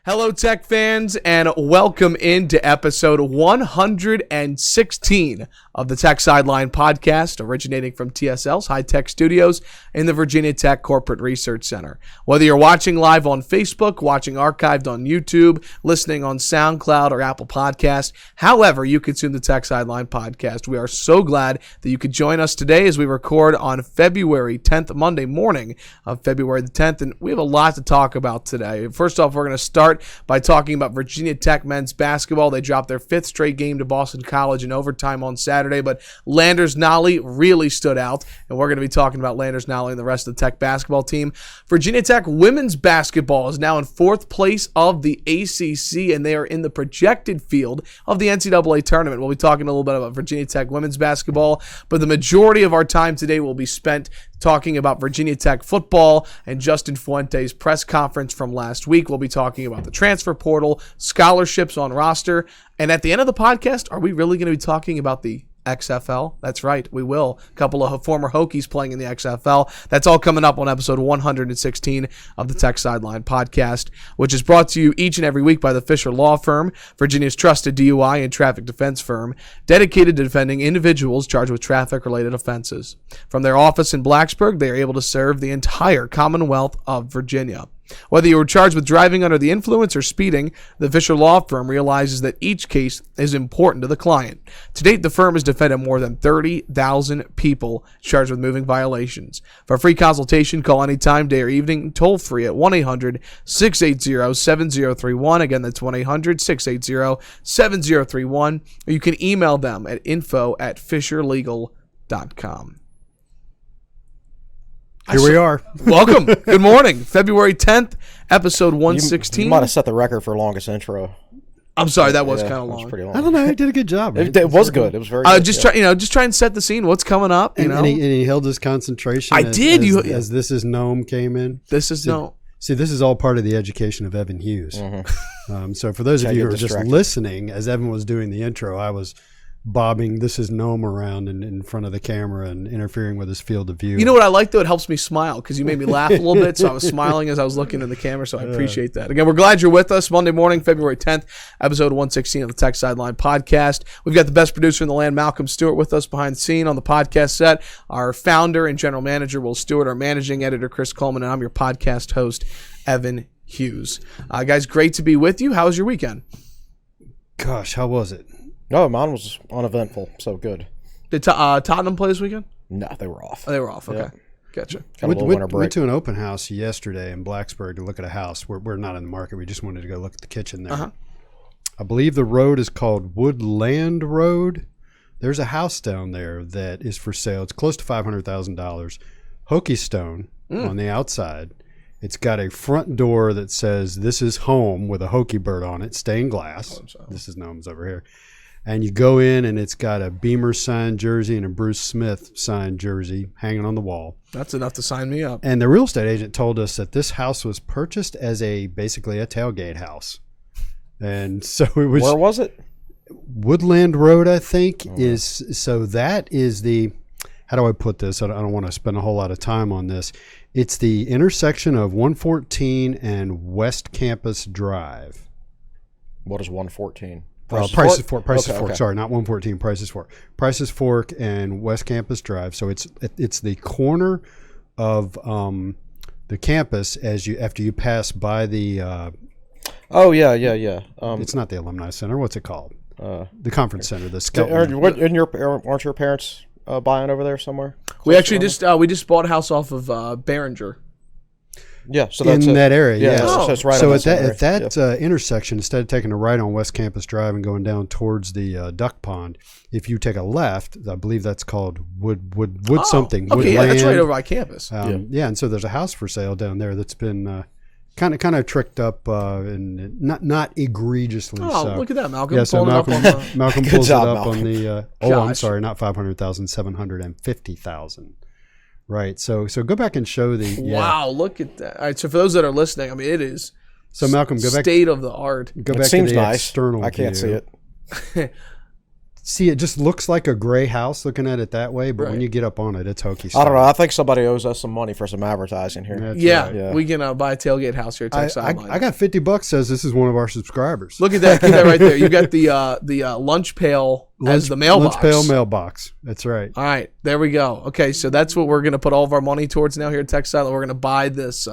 Hello, Tech fans, and welcome into episode 116 of the Tech Sideline Podcast, originating from TSL's High Tech Studios in the Virginia Tech Corporate Research Center. Whether you're watching live on Facebook, watching archived on YouTube, listening on SoundCloud or Apple Podcast, however you consume the Tech Sideline Podcast, we are so glad that you could join us today as we record on February 10th, Monday morning of February the 10th, and we have a lot to talk about today. First off, we're going to start by talking about Virginia Tech men's basketball. They dropped their fifth straight game to Boston College in overtime on Saturday, but Landers Nolley really stood out, and we're going to be talking about Landers Nolley and the rest of the Tech basketball team. Virginia Tech women's basketball is now in fourth place of the ACC, and they are in the projected field of the NCAA tournament. We'll be talking a little bit about Virginia Tech women's basketball, but the majority of our time today will be spent talking about Virginia Tech football and Justin Fuente's press conference from last week. We'll be talking about the transfer portal, scholarships on roster, and at the end of the podcast, are we really going to be talking about the XFL? That's right, we will. A couple of former Hokies playing in the XFL. That's all coming up on episode 116 of the Tech Sideline Podcast, which is brought to you each and every week by the Fisher Law Firm, Virginia's trusted DUI and traffic defense firm, dedicated to defending individuals charged with traffic-related offenses. From their office in Blacksburg, they are able to serve the entire Commonwealth of Virginia. Whether you were charged with driving under the influence or speeding, the Fisher Law Firm realizes that each case is important to the client. To date, the firm has defended more than 30,000 people charged with moving violations. For a free consultation, call anytime, day or evening, toll free at 1-800-680-7031. Again, that's 1-800-680-7031. Or you can email them at info@fisherlegal.com. Here we are. Welcome. Good morning. February 10th, episode 116. You might have set the record for longest intro. I'm sorry, that was kind of long. Was pretty long. I don't know. He did a good job. Right? It was good. It was very good. Just try and set the scene. What's coming up? And he held his concentration. I did. As This Is Gnome came in. This is Gnome. See, this is all part of the education of Evan Hughes. Mm-hmm. So for those of you who are just listening, as Evan was doing the intro, I was bobbing This Is Gnome around in front of the camera and interfering with his field of view. You know what I like, though? It helps me smile because you made me laugh a little bit, so I was smiling as I was looking in the camera, so I appreciate that. Again, we're glad you're with us. Monday morning, February 10th, episode 116 of the Tech Sideline Podcast. We've got the best producer in the land, Malcolm Stewart, with us behind the scene on the podcast set. Our founder and general manager, Will Stewart, our managing editor, Chris Coleman, and I'm your podcast host, Evan Hughes. Guys, great to be with you. How was your weekend? Gosh, how was it? No, mine was uneventful, so good. Did Tottenham play this weekend? No, they were off. Oh, they were off. Okay. Yeah. Gotcha. Went to an open house yesterday in Blacksburg to look at a house. We're not in the market. We just wanted to go look at the kitchen there. Uh-huh. I believe the road is called Woodland Road. There's a house down there that is for sale. It's close to $500,000. Hokie stone on the outside. It's got a front door that says, "This is home," with a Hokie bird on it, stained glass. This is Gnome's over here. And you go in, and it's got a Beamer signed jersey and a Bruce Smith signed jersey hanging on the wall. That's enough to sign me up. And the real estate agent told us that this house was purchased as basically a tailgate house. And so it was. Where was it? Woodland Road, I think, so that is the. How do I put this? I don't want to spend a whole lot of time on this. It's the intersection of 114 and West Campus Drive. What is 114? Prices Fork. Sorry, not 114. Prices Fork. Prices Fork and West Campus Drive. So it's the corner of the campus after you pass by the. It's not the Alumni Center. What's it called? The Conference Center. The Skelton. Aren't your parents buying over there somewhere? We actually just bought a house off of Behringer. Yeah, so that's in that area. Yeah, so it's right. So at that intersection, instead of taking a right on West Campus Drive and going down towards the duck pond, if you take a left, I believe that's called Wood something. Okay, Woodland. That's right over by campus. And so there's a house for sale down there that's been kind of tricked up and not egregiously. Oh, look at that, Malcolm! Yeah, so Malcolm pulls it up on the. I'm sorry, not 500,000, 750,000. Right, so go back and show the. Wow, look at that! All right, so for those that are listening, I mean, it is. So Malcolm, go back. State of the art. Go back seems to the nice. External. I can't see it. see, it just looks like a gray house looking at it that way, but Right. when you get up on it, it's Hokie I don't know. style. I think somebody owes us some money for some advertising here. That's Yeah, right. Yeah. we can buy a tailgate house here at Tech I Sideline. got $50 says this is one of our subscribers. Look at that. Keep that right there. You got the lunch pail as the mailbox. Lunch pail mailbox. That's right. All right, there we go. Okay, so that's what we're going to put all of our money towards now here at Tech Sideline. We're going to buy this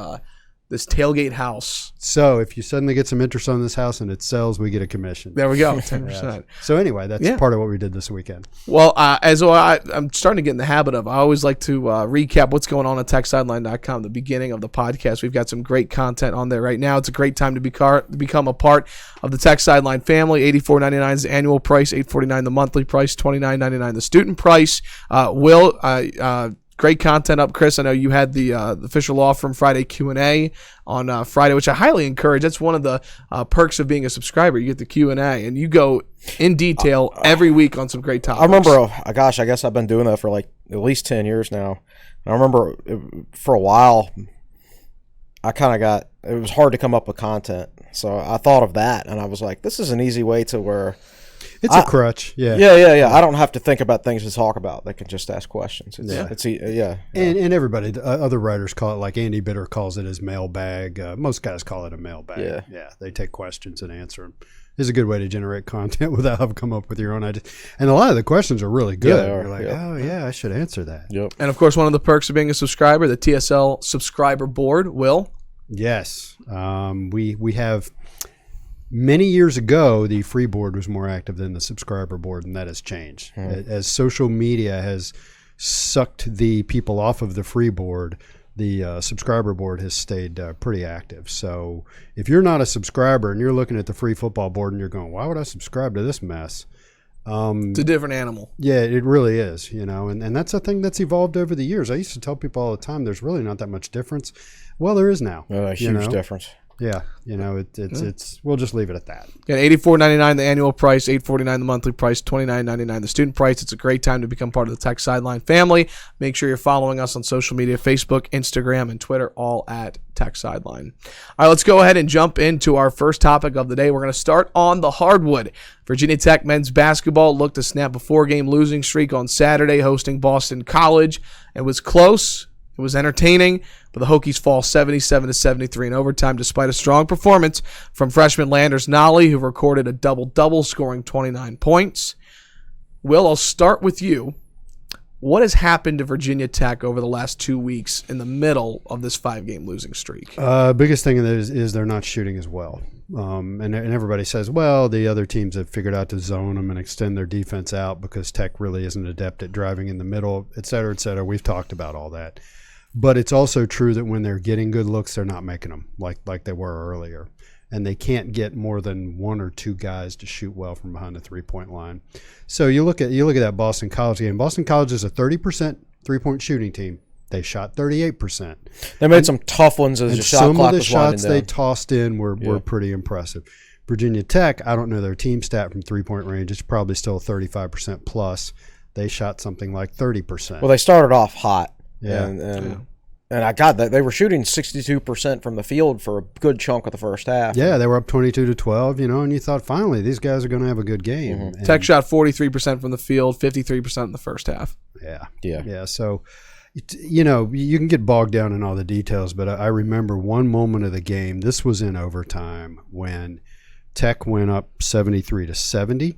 tailgate house. So if you suddenly get some interest on this house and it sells, we get a commission. There we go, 10%. So anyway, that's Yeah. part of what we did this weekend. Well, I'm starting to get in the habit of, I always like to recap what's going on at TechSideline.com, the beginning of the podcast. We've got some great content on there right now. It's a great time to become a part of the Tech Sideline family. $84.99 is the annual price, $8.49 the monthly price, $29.99 the student price. Great content up, Chris. I know you had the official law firm Friday Q&A on Friday, which I highly encourage. That's one of the perks of being a subscriber. You get the Q&A, and you go in detail every week on some great topics. I remember, gosh, I guess I've been doing that for like at least 10 years now. And I remember for a while, it was hard to come up with content. So I thought of that, and I was like, this is an easy way to where It's a crutch. Yeah. Yeah. I don't have to think about things to talk about. They can just ask questions. Yeah. And everybody, other writers call it, like Andy Bitter calls it his mailbag. Most guys call it a mailbag. Yeah. They take questions and answer them. It's a good way to generate content without having to come up with your own ideas. And a lot of the questions are really good. Yeah, they are. You're like, oh, yeah, I should answer that. Yep. And, of course, one of the perks of being a subscriber, the TSL subscriber board, Will. Yes. We have many years ago, the free board was more active than the subscriber board, and that has changed. As social media has sucked the people off of the free board, the subscriber board has stayed pretty active. So if you're not a subscriber and you're looking at the free football board and you're going, why would I subscribe to this mess? It's a different animal. Yeah, it really is, and that's a thing that's evolved over the years. I used to tell people all the time, there's really not that much difference. Well, there is now. A huge difference. Yeah, it's we'll just leave it at that. Yeah, $84.99 the annual price, $8.49 the monthly price, $29.99 the student price. It's a great time to become part of the Tech Sideline family. Make sure you're following us on social media, Facebook, Instagram, and Twitter, all at Tech Sideline. All right, let's go ahead and jump into our first topic of the day. We're going to start on the hardwood. Virginia Tech men's basketball looked to snap a 4-game losing streak on Saturday, hosting Boston College. It was close. It was entertaining, but the Hokies fall 77-73 in overtime despite a strong performance from freshman Landers Nolly, who recorded a double-double, scoring 29 points. Will, I'll start with you. What has happened to Virginia Tech over the last 2 weeks in the middle of this 5-game losing streak? Biggest thing is they're not shooting as well. And everybody says, well, the other teams have figured out to zone them and extend their defense out because Tech really isn't adept at driving in the middle, et cetera, et cetera. We've talked about all that. But it's also true that when they're getting good looks, they're not making them like they were earlier. And they can't get more than one or two guys to shoot well from behind the three-point line. So you look at that Boston College game. Boston College is a 30% three-point shooting team. They shot 38%. They made some tough ones as the shot some clock of the was winding shots down. they tossed in were pretty impressive. Virginia Tech, I don't know their team stat from three-point range. It's probably still 35% plus. They shot something like 30%. Well, they started off hot. Yeah. And I got that they were shooting 62% from the field for a good chunk of the first half. Yeah, they were up 22-12, and you thought finally these guys are going to have a good game. Mm-hmm. And Tech shot 43% from the field, 53% in the first half. Yeah. So, you can get bogged down in all the details, but I remember one moment of the game. This was in overtime when Tech went up 73-70,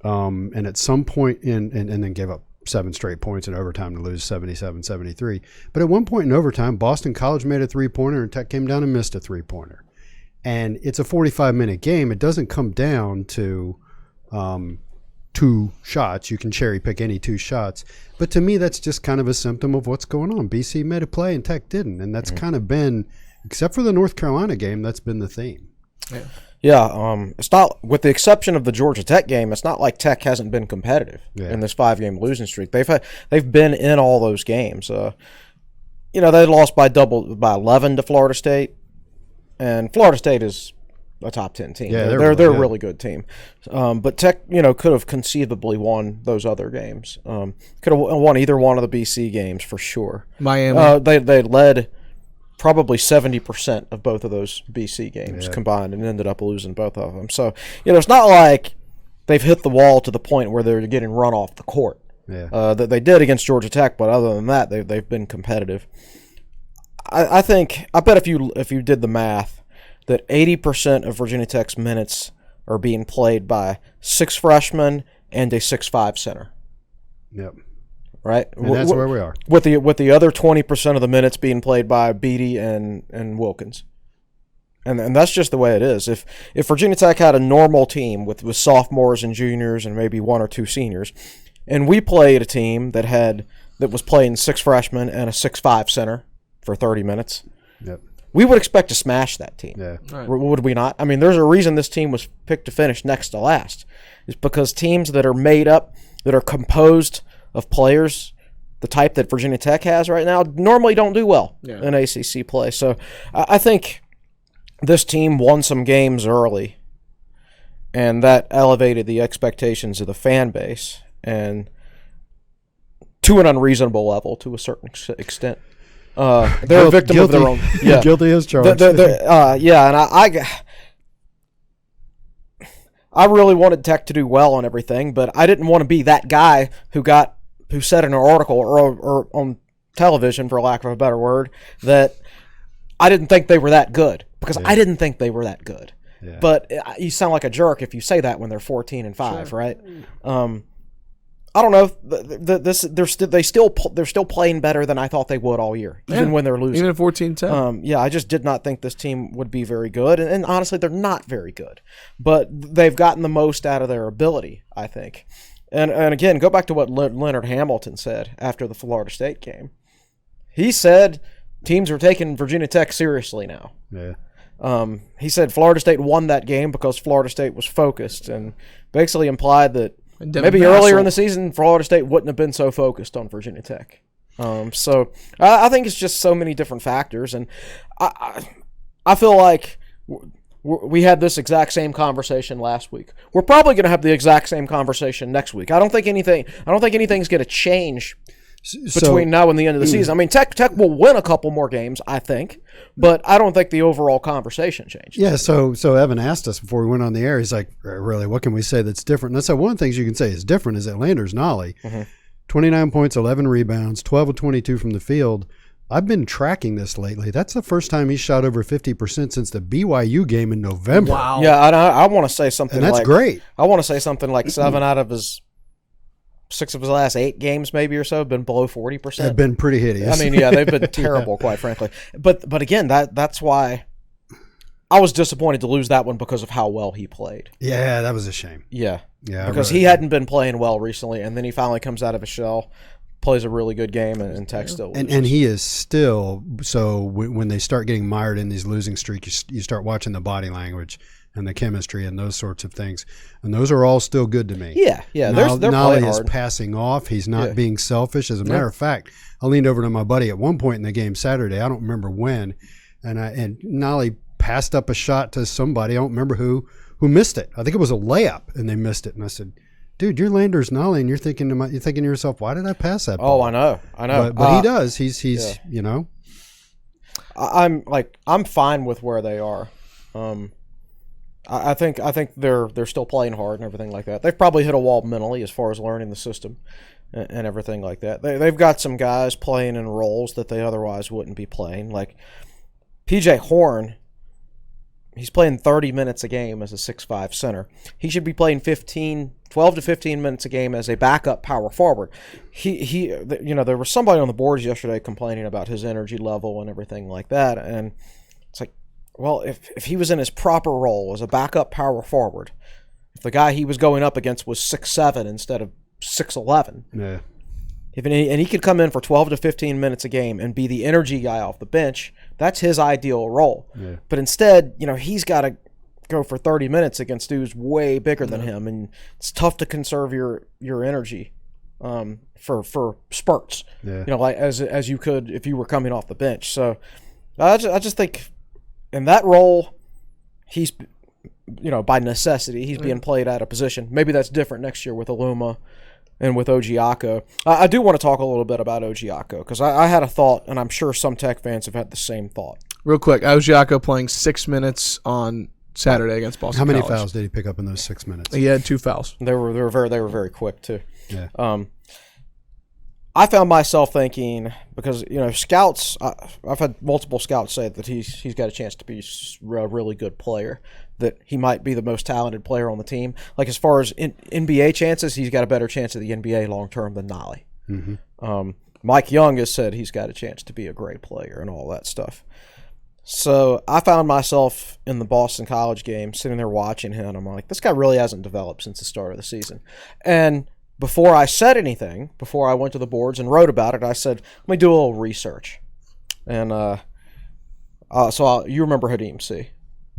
and at some point and then gave up 7 straight points in overtime to lose 77-73. But at one point in overtime, Boston College made a three-pointer and Tech came down and missed a three-pointer. And it's a 45-minute game. It doesn't come down to 2 shots. You can cherry pick any 2 shots. But to me, that's just kind of a symptom of what's going on. BC made a play and Tech didn't. And that's kind of been, except for the North Carolina game, that's been the theme. Yeah, it's not, with the exception of the Georgia Tech game, it's not like Tech hasn't been competitive in this 5-game losing streak. They've been in all those games. They lost by 11 to Florida State, and Florida State is a top 10 team. Yeah, they're a really good team. But Tech, could have conceivably won those other games. Could have won either one of the BC games for sure. Miami. They led probably 70% of both of those BC games combined and ended up losing both of them. So, it's not like they've hit the wall to the point where they're getting run off the court. Yeah. That they did against Georgia Tech, but other than that, they've been competitive. I bet if you did the math, that 80% of Virginia Tech's minutes are being played by 6 freshmen and a 6'5" center. Yep. Right? And that's where we are. With the other 20% of the minutes being played by Beatty and Wilkins. And that's just the way it is. If Virginia Tech had a normal team with sophomores and juniors and maybe 1 or 2 seniors, and we played a team that was playing 6 freshmen and a 6'5" center for 30 minutes, yep, we would expect to smash that team. Yeah. Right. Would we not? I mean, there's a reason this team was picked to finish next to last. It's because teams that are made up, that are composed of players the type that Virginia Tech has right now, normally don't do well in ACC play. So I think this team won some games early, and that elevated the expectations of the fan base, and to an unreasonable level to a certain extent. They're a victim of their own. Yeah. Guilty as charged. Yeah, and I really wanted Tech to do well on everything, but I didn't want to be that guy who said in an article or on television, for lack of a better word, that I didn't think they were that good, because I didn't think they were that good. Yeah. But you sound like a jerk if you say that when they're 14-5, sure. Right? I don't know. They're still playing better than I thought they would all year, even when they're losing. Even at 14-10. Yeah, I just did not think this team would be very good, and honestly, they're not very good. But they've gotten the most out of their ability, I think. And again, go back to what Leonard Hamilton said after the Florida State game. He said teams are taking Virginia Tech seriously now. Yeah. He said Florida State won that game because Florida State was focused, and basically implied that maybe earlier in the season, Florida State wouldn't have been so focused on Virginia Tech. So I think it's just so many different factors, and I feel like we had this exact same conversation last week. We're probably going to have the exact same conversation next week. I don't think anything's going to change between now and the end of the season. I mean, Tech will win a couple more games, I think, but I don't think the overall conversation changes. Yeah, so Evan asked us before we went on the air, he's like, really, what can we say that's different? And I said, one of the things you can say is different is that Landers Nolly, 29 points, 11 rebounds, 12 of 22 from the field. I've been tracking this lately. That's the first time he's shot over 50% since the BYU game in November. Wow. Yeah, I want to say something and that's great. I want to say something like 7 out of his 6 of his last 8 games maybe or so have been below 40%. They've been pretty hideous. I mean, yeah, they've been terrible, quite frankly. But again, that's why I was disappointed to lose that one because of how well he played. Yeah, that was a shame. Yeah. Yeah, because he hadn't been playing well recently, and then he finally comes out of his shell, plays a really good game, and Tech still loses. And he is still, so when they start getting mired in these losing streaks, you start watching the body language and the chemistry and those sorts of things. And those are all still good to me. Yeah. They're playing is hard. Passing off. He's not being selfish. As a matter of fact, I leaned over to my buddy at one point in the game Saturday. I don't remember when. And Nolly passed up a shot to somebody. I don't remember who missed it. I think it was a layup, and they missed it. And I said, dude, you're Landers Nolly, and you're thinking to yourself, why did I pass that ball? Oh, I know. But he does. He's you know. I'm fine with where they are. I think they're still playing hard and everything like that. They've probably hit a wall mentally as far as learning the system and everything like that. They've got some guys playing in roles that they otherwise wouldn't be playing. Like PJ Horn, he's playing 30 minutes a game as a 6'5" center. He should be playing 12 to 15 minutes a game as a backup power forward. There was somebody on the boards yesterday complaining about his energy level and everything like that, and it's like, well, if he was in his proper role as a backup power forward, if the guy he was going up against was 6'7" instead of 6'11", yeah. And he could come in for 12 to 15 minutes a game and be the energy guy off the bench, that's his ideal role. Yeah. But instead, he's got to go for 30 minutes against dudes way bigger than him, and it's tough to conserve your energy for spurts. Yeah. Like as you could if you were coming off the bench. So I just think in that role, he's by necessity he's being played out of position. Maybe that's different next year with Aluma and with Ojiako. I do want to talk a little bit about Ojiako because I had a thought, and I'm sure some Tech fans have had the same thought. Real quick, Ojiako playing 6 minutes on Saturday against Boston How many College. fouls did he pick up in those 6 minutes? He had 2 fouls. They were very quick too. Yeah. I found myself thinking, because scouts, I've had multiple scouts say that he's got a chance to be a really good player, that he might be the most talented player on the team. Like as far as NBA chances, he's got a better chance of the NBA long term than Nolly. Mm-hmm. Mike Young has said he's got a chance to be a great player and all that stuff. So I found myself in the Boston College game sitting there watching him, and I'm like, this guy really hasn't developed since the start of the season. And before I said anything, before I went to the boards and wrote about it, I said, let me do a little research. And so you remember Hadim C.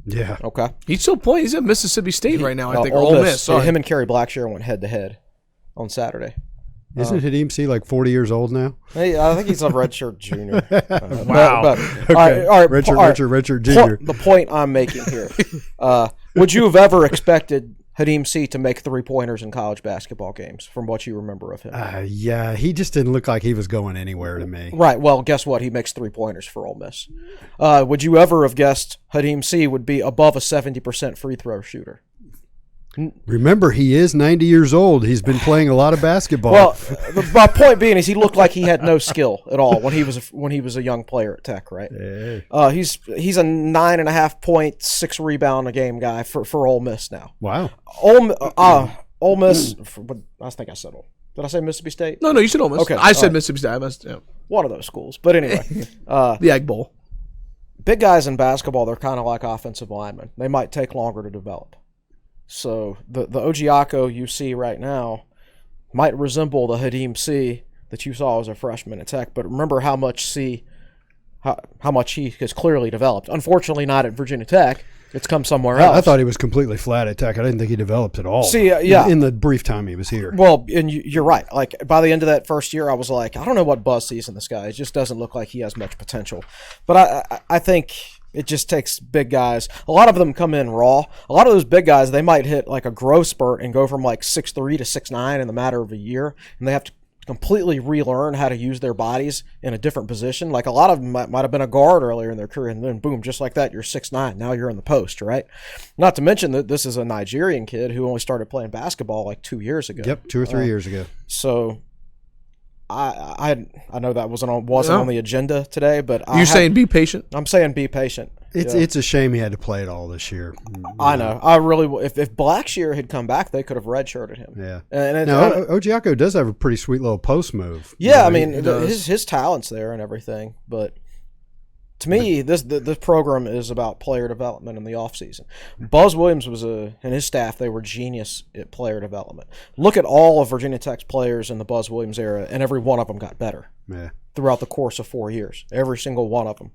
Yeah. Okay. He's still playing. He's at Mississippi State right now, I think. Ole Ole Miss. Miss. Sorry. Him and Kerry Blackshear went head-to-head on Saturday. Isn't Hadim C like 40 years old now? Hey, I think he's a redshirt junior. Wow. Okay. All right, Richard Jr. The point I'm making here. Would you have ever expected Hadim C to make 3-pointers in college basketball games from what you remember of him? Yeah, he just didn't look like he was going anywhere to me. Right. Well, guess what? He makes 3-pointers for Ole Miss. Would you ever have guessed Hadim C would be above a 70% free throw shooter? Remember, he is 90 years old. He's been playing a lot of basketball. Well, my point being is he looked like he had no skill at all when he was a young player at Tech, right? Hey. He's a 9.5 point, 6 rebound a game guy for Ole Miss now. Wow. Ole Miss. I think I said Did I say Mississippi State? No, you said Ole Miss. Okay, I said right. Mississippi State. I must. Yeah. One of those schools, but anyway, The Egg Bowl. big guys in basketball, they're kind of like offensive linemen. They might take longer to develop. So the Ojiako you see right now might resemble the Hadim C that you saw as a freshman at Tech, but remember how much he has clearly developed. Unfortunately, not at Virginia Tech. It's come somewhere else. I thought he was completely flat at Tech. I didn't think he developed at all. See, yeah. In the brief time he was here. Well, and you're right. Like by the end of that first year, I was like, I don't know what Buzz sees in this guy. It just doesn't look like he has much potential. But I think it just takes big guys. A lot of them come in raw. A lot of those big guys, they might hit like a growth spurt and go from like 6'3" to 6'9" in the matter of a year, and they have to completely relearn how to use their bodies in a different position. Like a lot of them might have been a guard earlier in their career, and then boom, just like that, you're 6'9". Now you're in the post, right? Not to mention that this is a Nigerian kid who only started playing basketball like 2 years ago. Yep, 2 or 3 years ago. So I know that wasn't on the agenda today, but Saying be patient? I'm saying be patient. It's a shame he had to play it all this year. I know. I really, if Blackshear had come back, they could have redshirted him. Yeah. And now Ojiako does have a pretty sweet little post move. Yeah, I mean his talent's there and everything, but to me, this program is about player development in the offseason. Buzz Williams and his staff, they were genius at player development. Look at all of Virginia Tech's players in the Buzz Williams era, and every one of them got better throughout the course of 4 years. Every single one of them.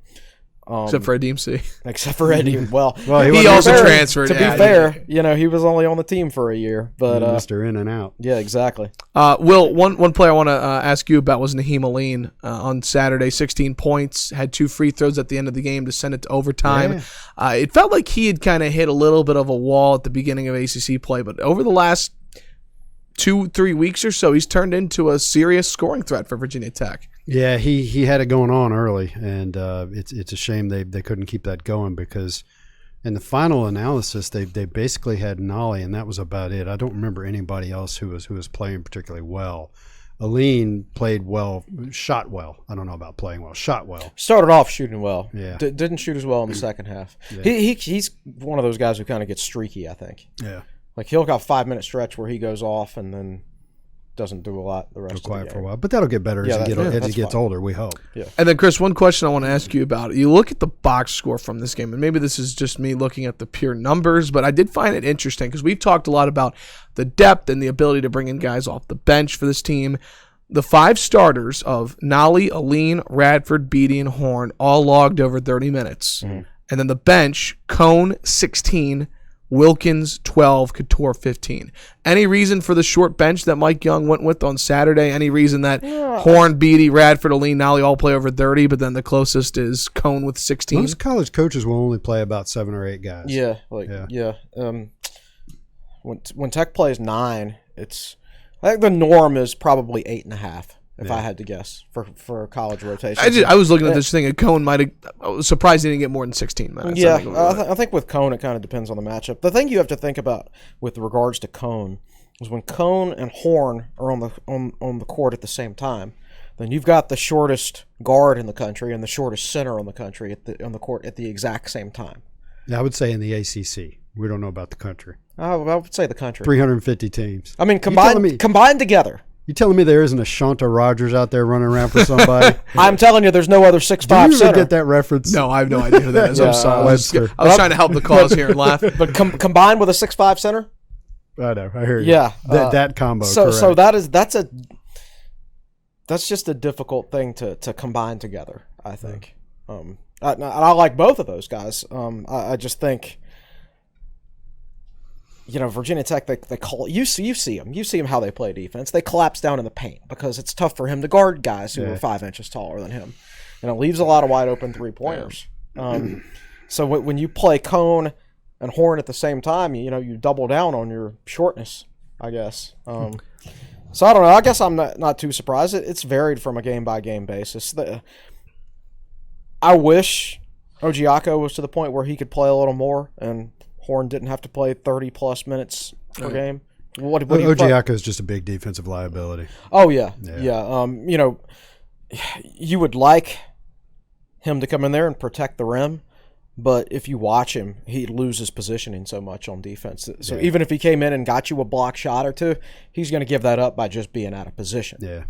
Except for Hadim C. Except for Eddie. Well, he also transferred. To be fair, he was only on the team for a year. But Mr. In and Out. Yeah, exactly. Will, one player I want to ask you about was Naheem Aline on Saturday. 16 points, had 2 free throws at the end of the game to send it to overtime. Yeah. It felt like he had kind of hit a little bit of a wall at the beginning of ACC play, but over the last 2-3 weeks or so, he's turned into a serious scoring threat for Virginia Tech. Yeah, he had it going on early, and it's a shame they couldn't keep that going, because in the final analysis they basically had Nolly, and that was about it. I don't remember anybody else who was playing particularly well. Aline played well, shot well. I don't know about playing well, shot well. Started off shooting well. Yeah, didn't shoot as well in the second half. Yeah. He's one of those guys who kind of gets streaky, I think. Yeah, like he'll got a 5-minute stretch where he goes off and then doesn't do a lot the rest of the game. For a while, but that'll get better as he gets older, we hope. Yeah. And then, Chris, one question I want to ask you about. You look at the box score from this game, and maybe this is just me looking at the pure numbers, but I did find it interesting because we've talked a lot about the depth and the ability to bring in guys off the bench for this team. The 5 starters of Nolly, Aline, Radford, Beatty, and Horn all logged over 30 minutes. Mm-hmm. And then the bench, Cone, 16, Wilkins, 12, Couture, 15. Any reason for the short bench that Mike Young went with on Saturday? Any reason that Horn, Beatty, Radford, Aline, Nolly all play over 30, but then the closest is Cone with 16? Most college coaches will only play about 7 or 8 guys. Yeah. When Tech plays 9, I think the norm is probably 8.5. if I had to guess, for college rotation. I was looking at this thing, and Cone might have. I was surprised he didn't get more than 16 minutes. Yeah, I think with Cone, it kind of depends on the matchup. The thing you have to think about with regards to Cone is when Cone and Horn are on the court at the same time, then you've got the shortest guard in the country and the shortest center on the country on the court at the exact same time. Yeah, I would say in the ACC. We don't know about the country. I would say the country. 350 teams. I mean, combined together. You telling me there isn't a Shanta Rogers out there running around for somebody? I'm telling you, there's no other 6'5" center. Do you get that reference? No, I have no idea who that is. I'm sorry. I was trying to help the cause here and laugh. But combined with a 6'5" center? I know. I hear you. Yeah. That combo, So that's just a difficult thing to combine together, I think. I like both of those guys. I just think, Virginia Tech, they call you see them how they play defense. They collapse down in the paint because it's tough for him to guard guys who are 5 inches taller than him, and it leaves a lot of wide open 3-pointers. So when you play Cone and Horn at the same time, you double down on your shortness, I guess. So I don't know. I guess I'm not too surprised. It's varied from a game by game basis. I wish Ojiako was to the point where he could play a little more and Horn didn't have to play 30-plus minutes per game. Ojiako is just a big defensive liability. Oh, yeah. You would like him to come in there and protect the rim, but if you watch him, he loses positioning so much on defense. So even if he came in and got you a block shot or two, he's going to give that up by just being out of position. Yeah.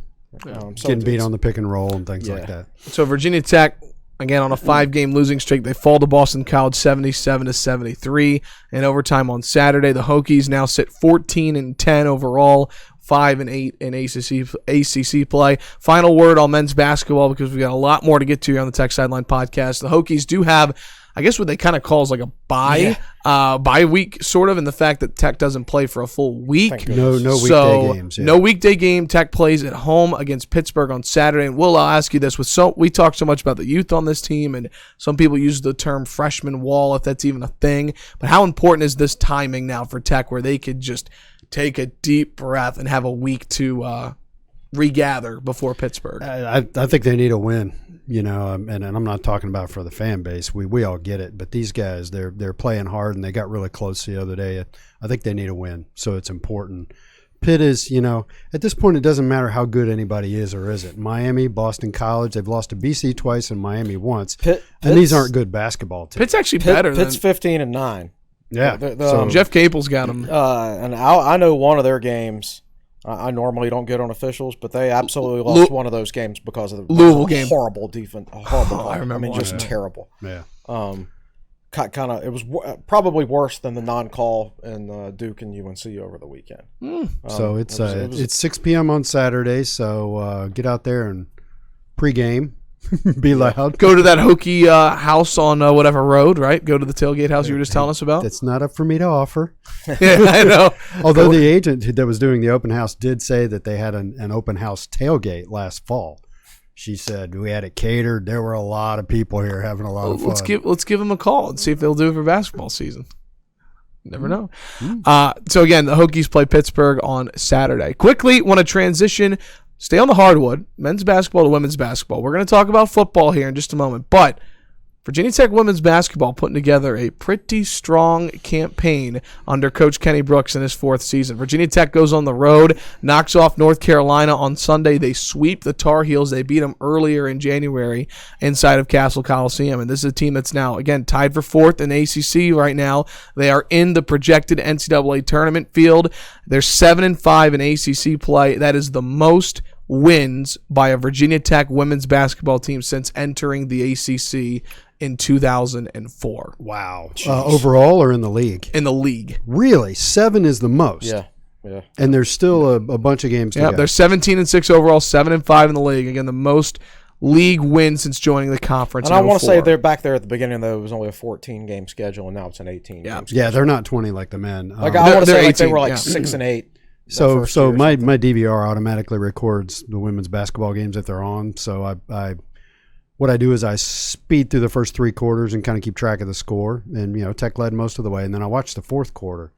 Getting beat on the pick and roll and things like that. So Virginia Tech, again, on a 5-game losing streak, they fall to Boston College 77-73 in overtime on Saturday. The Hokies now sit 14-10 overall, 5-8 in ACC play. Final word on men's basketball, because we've got a lot more to get to here on the Tech Sideline podcast. The Hokies do have, I guess, what they kind of call is like a bye week, sort of, in the fact that Tech doesn't play for a full week. No weekday games. Yeah. No weekday game. Tech plays at home against Pittsburgh on Saturday. And Will, I'll ask you this: we talk so much about the youth on this team, and some people use the term freshman wall, if that's even a thing. But how important is this timing now for Tech, where they could just take a deep breath and have a week to regather before Pittsburgh? I think they need a win. And I'm not talking about for the fan base. We all get it, but these guys, they're playing hard, and they got really close the other day. I think they need a win, so it's important. Pitt is, at this point, it doesn't matter how good anybody is or isn't. Miami, Boston College, they've lost to BC twice and Miami once, and these aren't good basketball teams. Pitt's actually better. Pitt's 15-9. Yeah, so Jeff Capel's got them. And I know one of their games. I normally don't get on officials, but they absolutely lost one of those games because of the Louisville game. Horrible defense. Horrible. I remember. Just terrible. Yeah. Kind of. It was probably worse than the non-call in Duke and UNC over the weekend. So it's 6 p.m. on Saturday. So get out there and pregame. Be loud. Go to that Hokie house on whatever road, right? Go to the tailgate house you were just telling us about. That's not up for me to offer. Yeah, I know. Although the agent that was doing the open house did say that they had an open house tailgate last fall. She said we had it catered. There were a lot of people here having a lot of fun. Let's give them a call and see if they'll do it for basketball season. Never know. So again, the Hokies play Pittsburgh on Saturday. Quickly, want to transition. Stay on the hardwood, men's basketball to women's basketball. We're going to talk about football here in just a moment, but Virginia Tech women's basketball putting together a pretty strong campaign under Coach Kenny Brooks in his 4th season. Virginia Tech goes on the road, knocks off North Carolina on Sunday. They sweep the Tar Heels. They beat them earlier in January inside of Castle Coliseum, and this is a team that's now, again, tied for 4th in ACC right now. They are in the projected NCAA tournament field. They're 7-5 in ACC play. That is the most wins by a Virginia Tech women's basketball team since entering the ACC in 2004. Wow. Overall or in the league? In the league. Really? 7 is the most? Yeah. And there's still a bunch of games to go. They're 17-6 overall, 7-5 in the league. Again, the most league wins since joining the conference. And I want to say they're back there at the beginning, though. It was only a 14-game schedule, and now it's an 18-game schedule. Yeah, they're not 20 like the men. I want to say they were 6-8. So my DVR automatically records the women's basketball games if they're on. So what I do is I speed through the first 3 quarters and kind of keep track of the score. And Tech led most of the way, and then I watch the 4th quarter.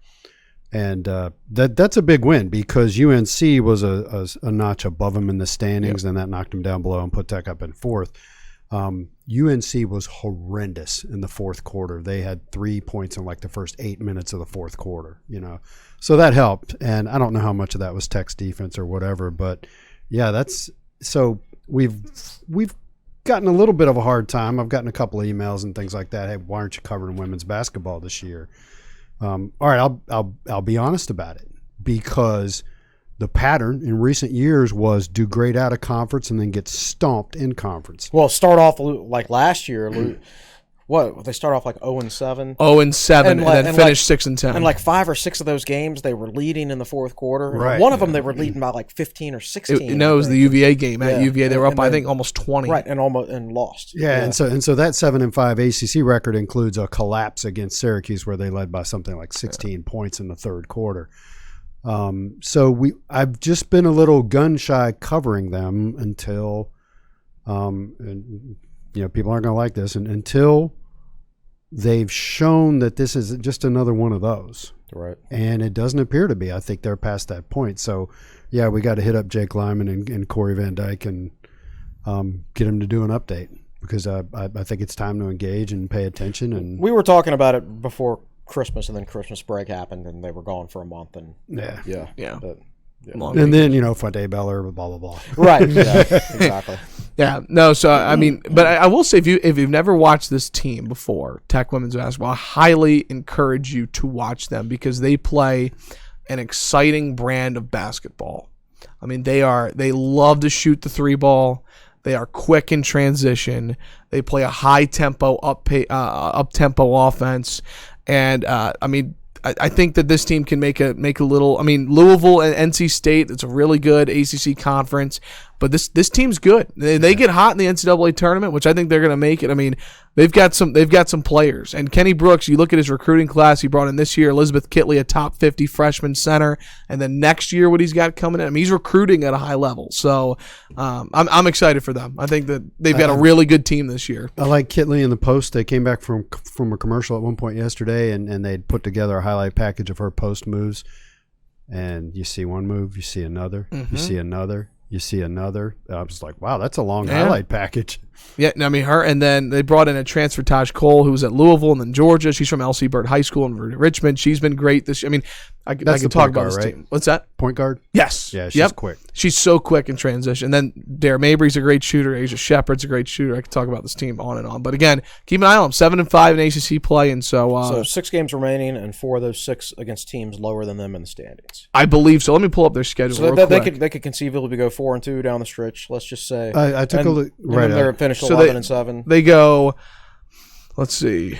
And that's a big win because UNC was a notch above them in the standings, and that knocked them down below and put Tech up in fourth. UNC was horrendous in the fourth quarter. They had 3 points in like the first 8 minutes of the fourth quarter, So that helped. And I don't know how much of that was Tech's defense or whatever, but yeah, so we've gotten a little bit of a hard time. I've gotten a couple of emails and things like that. Hey, why aren't you covering women's basketball this year? All right, I'll be honest about it, because the pattern in recent years was do great out of conference and then get stomped in conference. Well, start off like last year. What, they start off like 0-7? 0-7 and then finish 6-10. And like 5 or 6 of those games, they were leading in the fourth quarter. Right. One of them, they were leading by like 15 or 16. It was the UVA game. At UVA, they were up, I think, almost 20. Right, and lost. Yeah, and so that 7-5 ACC record includes a collapse against Syracuse where they led by something like 16 points in the third quarter. So I've just been a little gun shy covering them until, and people aren't going to like this, and until they've shown that this is just another one of those. Right. And it doesn't appear to be. I think they're past that point. So, yeah, we got to hit up Jake Lyman and Corey Van Dyke and get them to do an update, because I think it's time to engage and pay attention. And we were talking about it before Christmas, and then Christmas break happened, and they were gone for a month. And yeah. But, and then Fuente Beller, blah blah blah. Right. Yeah. Exactly. Yeah. No. So I mean, but I will say, if you've never watched this team before, Tech women's basketball, I highly encourage you to watch them, because they play an exciting brand of basketball. I mean, they love to shoot the 3 ball. They are quick in transition. They play a high tempo, up tempo offense, and I mean, I think that this team can make a little. I mean, Louisville and NC State, it's a really good ACC conference, but this team's good. They get hot in the NCAA tournament, which I think they're going to make it. I mean, they've got some players. And Kenny Brooks, you look at his recruiting class he brought in this year, Elizabeth Kitley, a top 50 freshman center, and then next year what he's got coming in. I mean, he's recruiting at a high level. So I'm excited for them. I think that they've got a really good team this year. I like Kitley in the post. They came back from a commercial at one point yesterday, and they'd put together a highlight package of her post moves. And you see one move, you see another, you see another, you see another. I was like, wow, that's a long highlight package. Yeah, I mean, her, and then they brought in a transfer, Taj Cole, who was at Louisville and then Georgia. She's from L.C. Burt High School in Richmond. She's been great this year. I mean, I could talk about this team. What's that? Point guard? Yes. Yeah, she's quick. She's so quick in transition. And then Dare Mabry's a great shooter. Asia Shepard's a great shooter. I could talk about this team on and on. But again, keep an eye on them. 7-5 in ACC play, and so 6 games remaining, and 4 of those 6 against teams lower than them in the standings. I believe so. Let me pull up their schedule. So real quick. they could conceivably go 4-2 down the stretch. Let's just say. I took a look. Right, they're finished 11-7. They go. Let's see.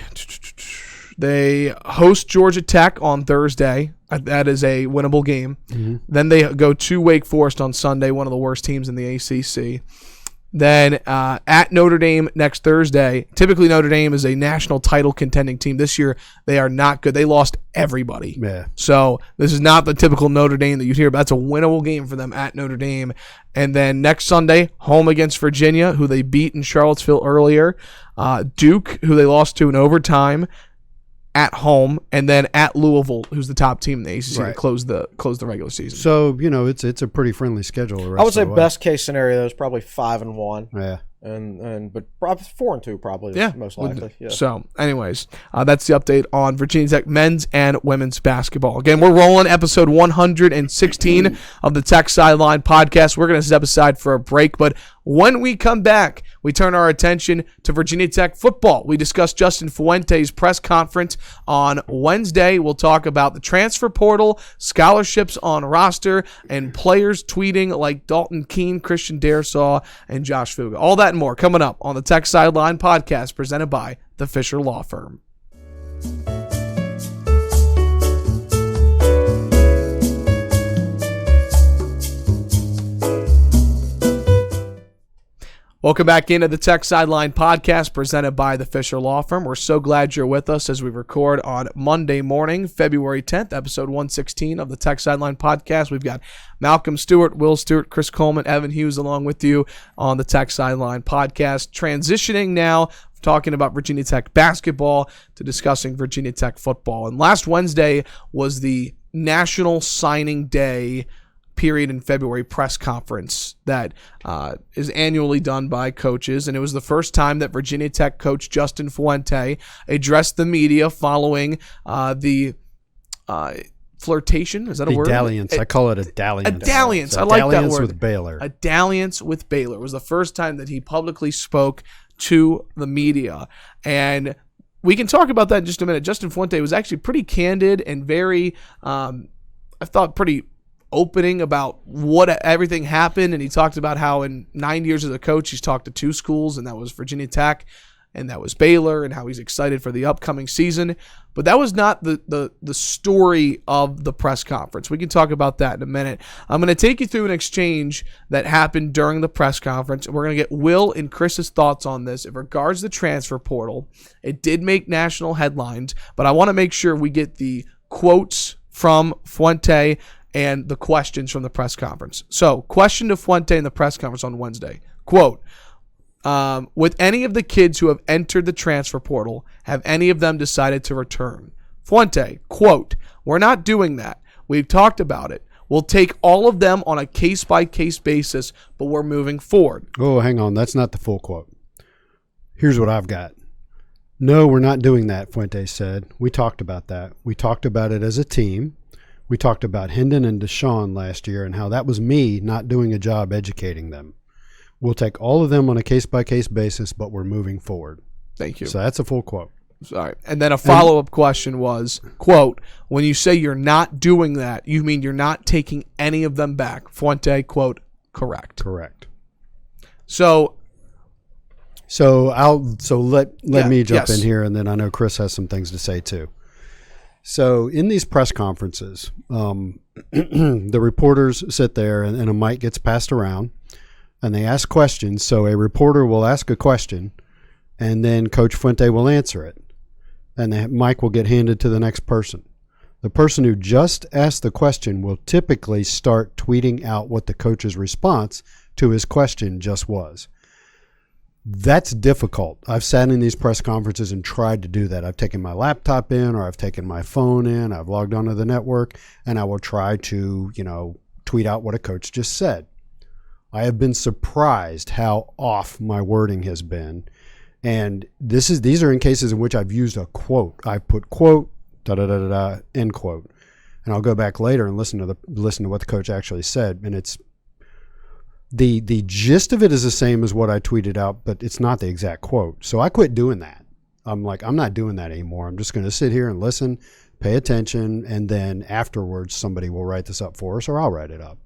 They host Georgia Tech on Thursday. That is a winnable game. Mm-hmm. Then they go to Wake Forest on Sunday, one of the worst teams in the ACC. Then at Notre Dame next Thursday. Typically, Notre Dame is a national title contending team. This year, they are not good. They lost everybody. Yeah. So this is not the typical Notre Dame that you hear, but that's a winnable game for them at Notre Dame. And then next Sunday, home against Virginia, who they beat in Charlottesville earlier. Duke, who they lost to in overtime, at home, and then at Louisville, who's the top team in the ACC to close the regular season. So it's a pretty friendly schedule. I would say best case scenario is probably 5-1. Yeah. But probably 4-2 probably most likely. Yeah. So, anyways, that's the update on Virginia Tech men's and women's basketball. Again, we're rolling episode 116 of the Tech Sideline Podcast. We're going to step aside for a break, but when we come back, we turn our attention to Virginia Tech football. We discuss Justin Fuente's press conference on Wednesday. We'll talk about the transfer portal, scholarships on roster, and players tweeting like Dalton Keene, Christian Darsaw, and Josh Fuga. All that and more coming up on the Tech Sideline Podcast, presented by the Fisher Law Firm. Welcome back into the Tech Sideline Podcast, presented by the Fisher Law Firm. We're so glad you're with us as we record on Monday morning, February 10th, episode 116 of the Tech Sideline Podcast. We've got Malcolm Stewart, Will Stewart, Chris Coleman, Evan Hughes along with you on the Tech Sideline Podcast. Transitioning now, talking about Virginia Tech basketball to discussing Virginia Tech football. And last Wednesday was the National Signing Day period in February press conference that is annually done by coaches, and it was the first time that Virginia Tech coach Justin Fuente addressed the media following the flirtation. Is that a word? Dalliance. I call it a dalliance. A dalliance. I like that dalliance word. with Baylor. A dalliance with Baylor. It was the first time that he publicly spoke to the media. And we can talk about that in just a minute. Justin Fuente was actually pretty candid and very, I thought, pretty opening about what everything happened. And he talked about how in 9 years as a coach, he's talked to 2 schools, and that was Virginia Tech and that was Baylor, and how he's excited for the upcoming season. But that was not the story of the press conference. We can talk about that in a minute. I'm going to take you through an exchange that happened during the press conference, and we're going to get Will and Chris's thoughts on this. In regards to the transfer portal, it did make national headlines, but I want to make sure we get the quotes from Fuente and the questions from the press conference. So, question to Fuente in the press conference on Wednesday. Quote, with any of the kids who have entered the transfer portal, have any of them decided to return? Fuente, quote, we're not doing that. We've talked about it. We'll take all of them on a case-by-case basis, but we're moving forward. Oh, hang on. That's not the full quote. Here's what I've got. No, we're not doing that, Fuente said. We talked about that. We talked about it as a team. We talked about Hendon and Deshaun last year and how that was me not doing a job educating them. We'll take all of them on a case-by-case basis, but we're moving forward. Thank you. So that's a full quote. Sorry. And then a follow-up question was, quote, when you say you're not doing that, you mean you're not taking any of them back? Fuente, quote, correct. Correct. So let me jump in here, and then I know Chris has some things to say too. So in these press conferences, the reporters sit there and a mic gets passed around and they ask questions. So a reporter will ask a question and then Coach Fuente will answer it. And the mic will get handed to the next person. The person who just asked the question will typically start tweeting out what the coach's response to his question just was. That's difficult. I've sat in these press conferences and tried to do that. I've taken my laptop in or I've taken my phone in. I've logged onto the network and I will try to, tweet out what a coach just said. I have been surprised how off my wording has been. And these are in cases in which I've used a quote. I've put quote, end quote. And I'll go back later and listen to what the coach actually said. And it's the gist of it is the same as what I tweeted out, but it's not the exact quote. So I quit doing that. I'm not doing that anymore. I'm just going to sit here and listen, pay attention, and then afterwards somebody will write this up for us or I'll write it up.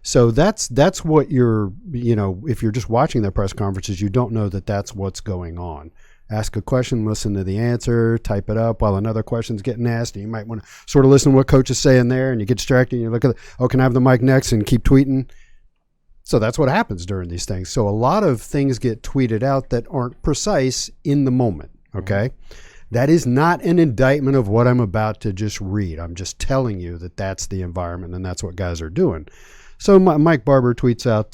So that's what if you're just watching their press conferences, you don't know that that's what's going on. Ask a question, listen to the answer, type it up while another question's getting asked. And you might want to sort of listen to what coach is saying there, and you get distracted and you look at can I have the mic next, and keep tweeting. So that's what happens during these things. So a lot of things get tweeted out that aren't precise in the moment, okay? That is not an indictment of what I'm about to just read. I'm just telling you that that's the environment and that's what guys are doing. So Mike Barber tweets out,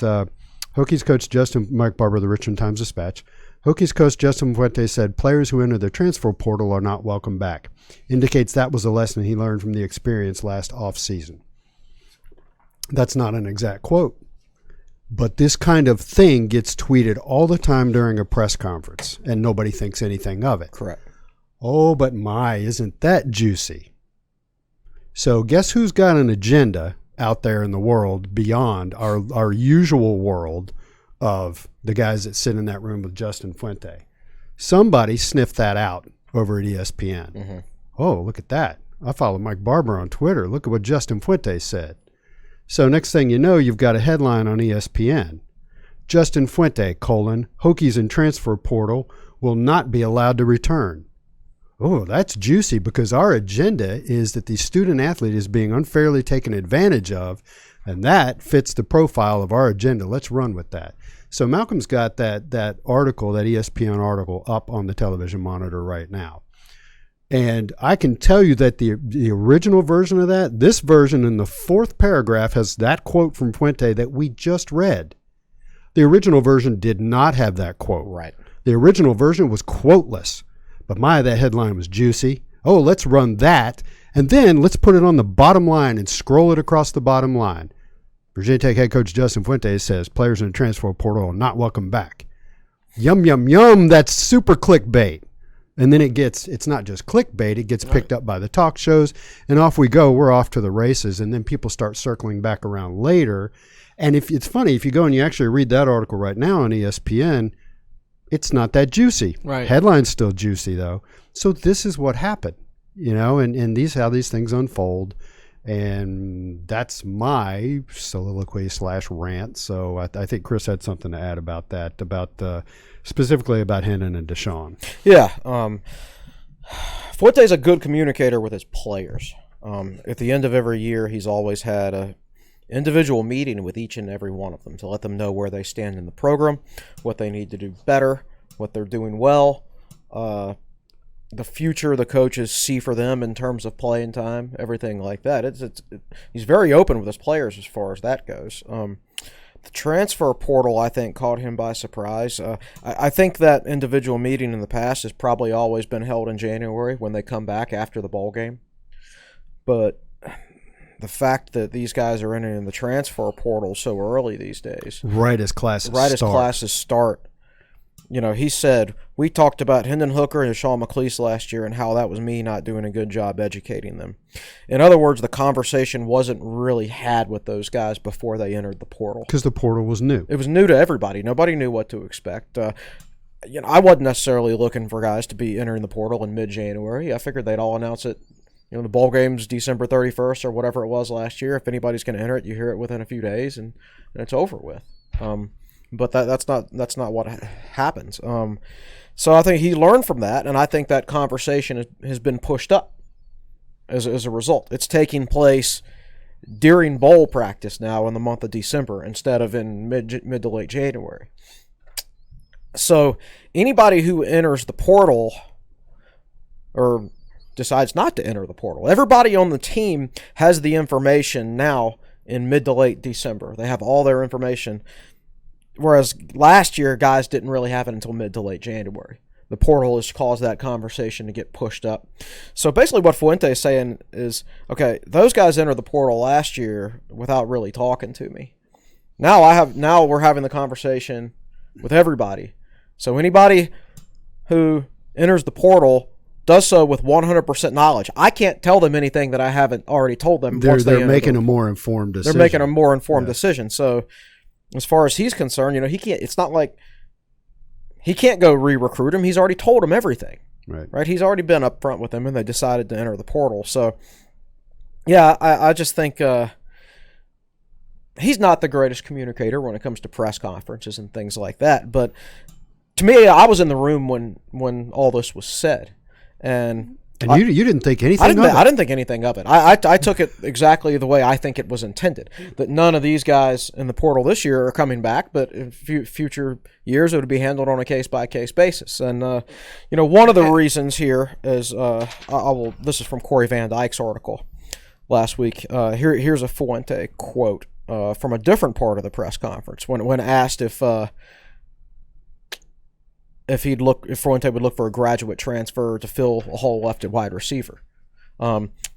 Hokies coach Mike Barber, the Richmond Times-Dispatch, Hokies coach Justin Fuente said players who enter the transfer portal are not welcome back. Indicates that was a lesson he learned from the experience last offseason. That's not an exact quote. But this kind of thing gets tweeted all the time during a press conference, and nobody thinks anything of it. Correct. Oh, but isn't that juicy? So guess who's got an agenda out there in the world beyond our usual world of the guys that sit in that room with Justin Fuente? Somebody sniffed that out over at ESPN. Mm-hmm. Oh, look at that. I follow Mike Barber on Twitter. Look at what Justin Fuente said. So next thing you know, you've got a headline on ESPN. Justin Fuente, Hokies in transfer portal will not be allowed to return. Oh, that's juicy because our agenda is that the student athlete is being unfairly taken advantage of, and that fits the profile of our agenda. Let's run with that. So Malcolm's got that article, that ESPN article, up on the television monitor right now. And I can tell you that the original version of that, this version in the 4th paragraph has that quote from Fuente that we just read. The original version did not have that quote. Right. The original version was quoteless. But that headline was juicy. Oh, let's run that. And then let's put it on the bottom line and scroll it across the bottom line. Virginia Tech head coach Justin Fuente says players in the transfer portal are not welcome back. Yum, yum, yum. That's super clickbait. And then it's not just clickbait, it gets picked up by the talk shows, and off we go. We're off to the races, and then people start circling back around later. And if it's funny, if you go and you actually read that article right now on ESPN, it's not that juicy. Right. Headline's still juicy, though. So this is what happened, and these how these things unfold. And that's my soliloquy / rant. So I think Chris had something to add about that, specifically about Hennon and Deshaun. Yeah. Fuente's a good communicator with his players. At the end of every year, he's always had a individual meeting with each and every one of them to let them know where they stand in the program, what they need to do better, what they're doing well, the future the coaches see for them in terms of playing time, everything like that. He's very open with his players as far as that goes. The transfer portal, I think, caught him by surprise. I think that individual meeting in the past has probably always been held in January when they come back after the bowl game. But the fact that these guys are entering the transfer portal so early these days. Right as classes start. He said, we talked about Hendon Hooker and Deshaun McCleese last year and how that was me not doing a good job educating them. In other words, the conversation wasn't really had with those guys before they entered the portal. Because the portal was new. It was new to everybody. Nobody knew what to expect. I wasn't necessarily looking for guys to be entering the portal in mid-January. I figured they'd all announce it. The bowl game's December 31st or whatever it was last year. If anybody's going to enter it, you hear it within a few days and it's over with. But that's not what happens. So I think he learned from that, and I think that conversation has been pushed up as a result. It's taking place during bowl practice now in the month of December instead of in mid to late January. So anybody who enters the portal or decides not to enter the portal, everybody on the team has the information now in mid to late December. They have all their information. Whereas last year, guys didn't really have it until mid to late January. The portal has caused that conversation to get pushed up. So basically what Fuente is saying is, okay, those guys entered the portal last year without really talking to me. Now we're having the conversation with everybody. So anybody who enters the portal does so with 100% knowledge. I can't tell them anything that I haven't already told them. They're making a more informed decision. They're making a more informed decision. So as far as he's concerned, he can't. It's not like he can't go re-recruit him. He's already told him everything. Right. He's already been up front with them, and they decided to enter the portal. So, yeah, I just think he's not the greatest communicator when it comes to press conferences and things like that. But to me, I was in the room when all this was said, and you didn't think anything of it? I didn't think anything of it. I took it exactly the way I think it was intended, that none of these guys in the portal this year are coming back, but in future years it would be handled on a case-by-case basis. And, one of the reasons here is, this is from Corey Van Dyke's article last week. Here's a Fuente quote from a different part of the press conference when asked if Fuente would look for a graduate transfer to fill a hole left at wide receiver.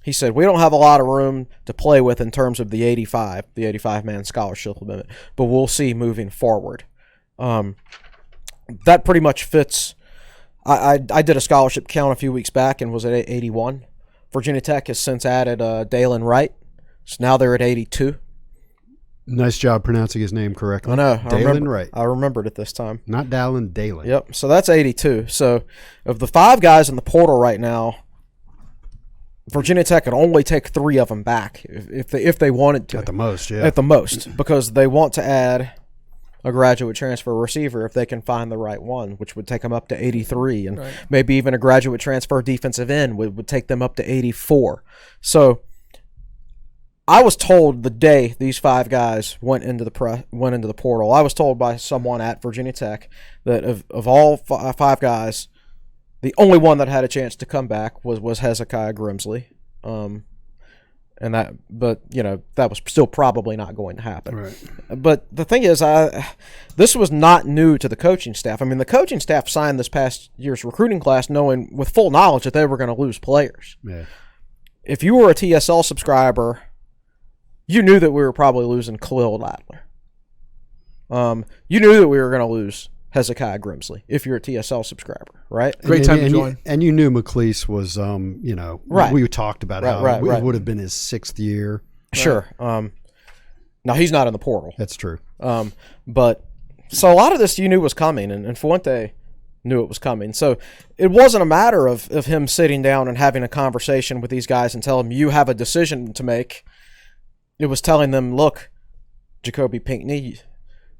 He said, we don't have a lot of room to play with in terms of the 85-man scholarship limit, but we'll see moving forward. That pretty much fits. I did a scholarship count a few weeks back and was at 81. Virginia Tech has since added Dalen Wright, so now they're at 82. Nice job pronouncing his name correctly. I know. Dalen Wright. I remembered it this time. Not Dalen, Dalen. Yep. So that's 82. So of the 5 guys in the portal right now, Virginia Tech could only take 3 of them back if they wanted to. At the most, yeah. At the most, because they want to add a graduate transfer receiver if they can find the right one, which would take them up to 83. And maybe even a graduate transfer defensive end would take them up to 84. So I was told the day these 5 guys went into the portal, I was told by someone at Virginia Tech that of all 5 guys, the only one that had a chance to come back was Hezekiah Grimsley. but that was still probably not going to happen. Right. But the thing is, this was not new to the coaching staff. I mean, the coaching staff signed this past year's recruiting class knowing with full knowledge that they were going to lose players. Yeah. If you were a TSL subscriber, you knew that we were probably losing Khalil Adler. You knew that we were going to lose Hezekiah Grimsley if you're a TSL subscriber, right? Great time to join. And you knew McLeese was, Right. we talked about how it would have been his 6th year. Sure. Now, he's not in the portal. That's true. But so a lot of this you knew was coming, and Fuente knew it was coming. So it wasn't a matter of him sitting down and having a conversation with these guys and telling them, you have a decision to make. It was telling them, look, Jacoby Pinckney,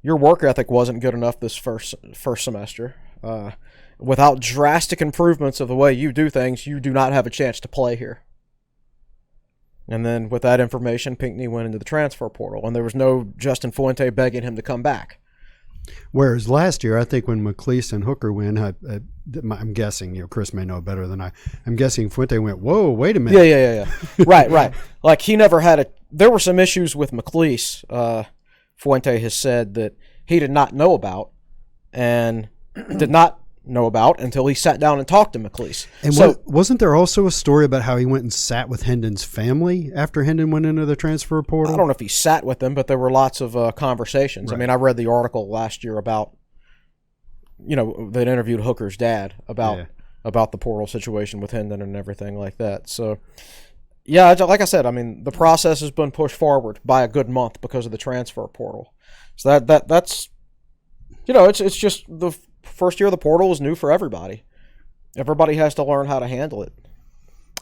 your work ethic wasn't good enough this first semester. Without drastic improvements of the way you do things, you do not have a chance to play here. And then with that information, Pinckney went into the transfer portal, and there was no Justin Fuente begging him to come back. Whereas last year, I think when McLeese and Hooker went, I'm guessing, Chris may know better than I'm guessing Fuente went, whoa, wait a minute. Yeah. Right. Like he never had there were some issues with McLeese. Fuente has said that he did not know about and did not know about until he sat down and talked to McLeese. And wasn't there also a story about how he went and sat with Hendon's family after Hendon went into the transfer portal? I don't know if he sat with them, but there were lots of conversations. Right. I mean, I read the article last year about, that interviewed Hooker's dad about the portal situation with Hendon and everything like that. So, yeah, like I said, I mean, the process has been pushed forward by a good month because of the transfer portal. So that's it's just the first year of the portal is new for everybody. Everybody has to learn how to handle it.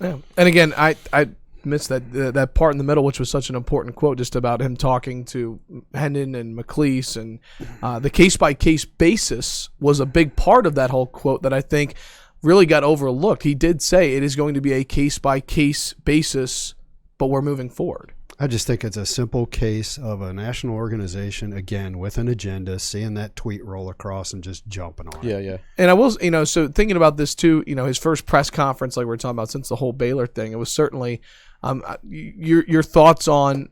Yeah. And again, I missed that part in the middle, which was such an important quote, just about him talking to Hendon and McLeese, and the case-by-case basis was a big part of that whole quote that I think really got overlooked. He did say it is going to be a case-by-case basis, but we're moving forward. I just think it's a simple case of a national organization, again, with an agenda, seeing that tweet roll across and just jumping on it. Yeah. And I was, so thinking about this too, his first press conference, like we were talking about since the whole Baylor thing, it was certainly your thoughts on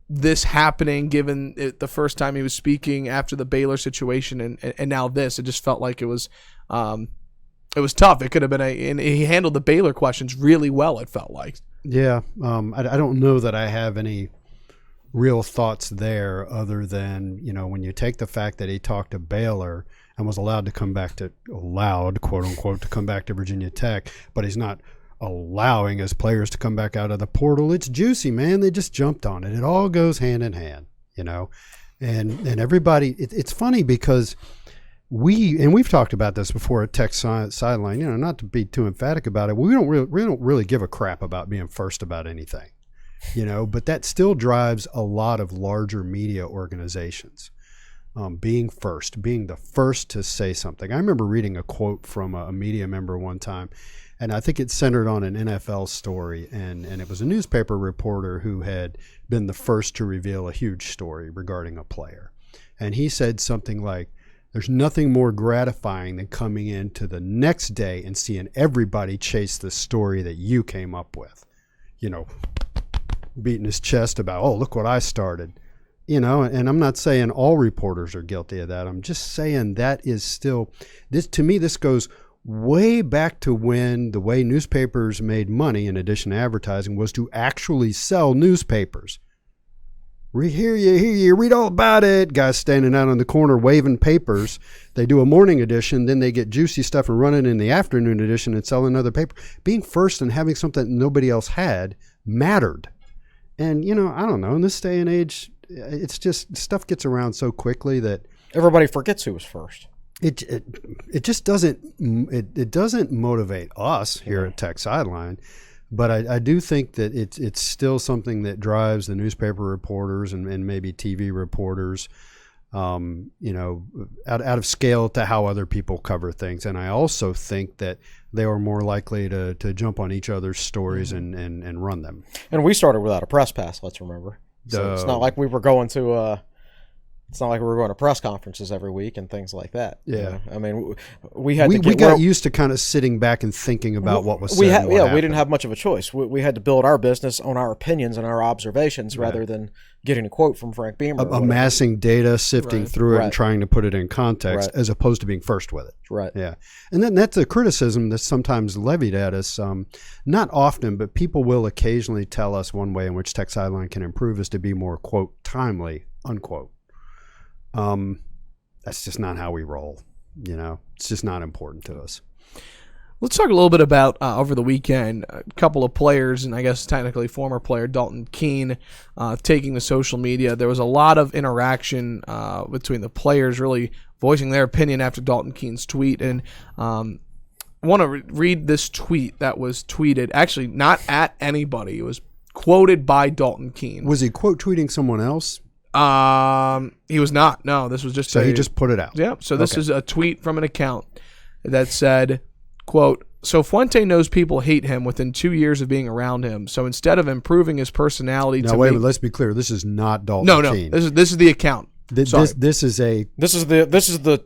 this happening, given it, the first time he was speaking after the Baylor situation and now this. It just felt like it was tough. It could have been and he handled the Baylor questions really well, it felt like. Yeah, I don't know that I have any real thoughts there other than, when you take the fact that he talked to Baylor and was allowed, quote unquote, to come back to Virginia Tech, but he's not allowing his players to come back out of the portal. It's juicy, man. They just jumped on it. It all goes hand in hand, and everybody, it's funny because we've talked about this before at Tech Sideline, not to be too emphatic about it. We don't really give a crap about being first about anything, but that still drives a lot of larger media organizations. Being the first to say something. I remember reading a quote from a media member one time, and I think it centered on an NFL story, and it was a newspaper reporter who had been the first to reveal a huge story regarding a player. And he said something like, there's nothing more gratifying than coming into the next day and seeing everybody chase the story that you came up with. Beating his chest about, oh, look what I started. And I'm not saying all reporters are guilty of that. I'm just saying that is still, to me, this goes way back to when the way newspapers made money, in addition to advertising, was to actually sell newspapers. Hear you, read all about it. Guys standing out on the corner waving papers. They do a morning edition, then they get juicy stuff and run it in the afternoon edition and sell another paper. Being first and having something that nobody else had mattered. And, I don't know, in this day and age, it's just, stuff gets around so quickly that everybody forgets who was first. It just doesn't motivate us here at Tech Sideline. But I do think that it's still something that drives the newspaper reporters and maybe TV reporters, out of scale to how other people cover things. And I also think that they are more likely to jump on each other's stories and run them. And we started without a press pass, let's remember. So it's not like we were going to It's not like we were going to press conferences every week and things like that. Yeah. You know? I mean, we had we to got used to kind of sitting back and thinking about what was said. We didn't have much of a choice. We had to build our business on our opinions and our observations rather than getting a quote from Frank Beamer. Amassing data, sifting through it, and trying to put it in context, as opposed to being first with it. Right. Yeah. And then that's a criticism that's sometimes levied at us. Not often, but people will occasionally tell us one way in which Tech Sideline can improve is to be more, quote, timely, unquote. That's just not how we roll. It's just not important to us. Let's talk a little bit about over the weekend, a couple of players, and I guess technically former player Dalton Keene taking to social media. There was a lot of interaction between the players really voicing their opinion after Dalton Keene's tweet. And I want to read this tweet that was tweeted, actually not at anybody. It was quoted by Dalton Keene. Was he quote tweeting someone else? He was not. No, this was just he just put it out. Yeah. So this is a tweet from an account that said, quote, "So Fuente knows people hate him within 2 years of being around him. So instead of improving his personality let's be clear. This is not Dalton Keene. This is the account. This is the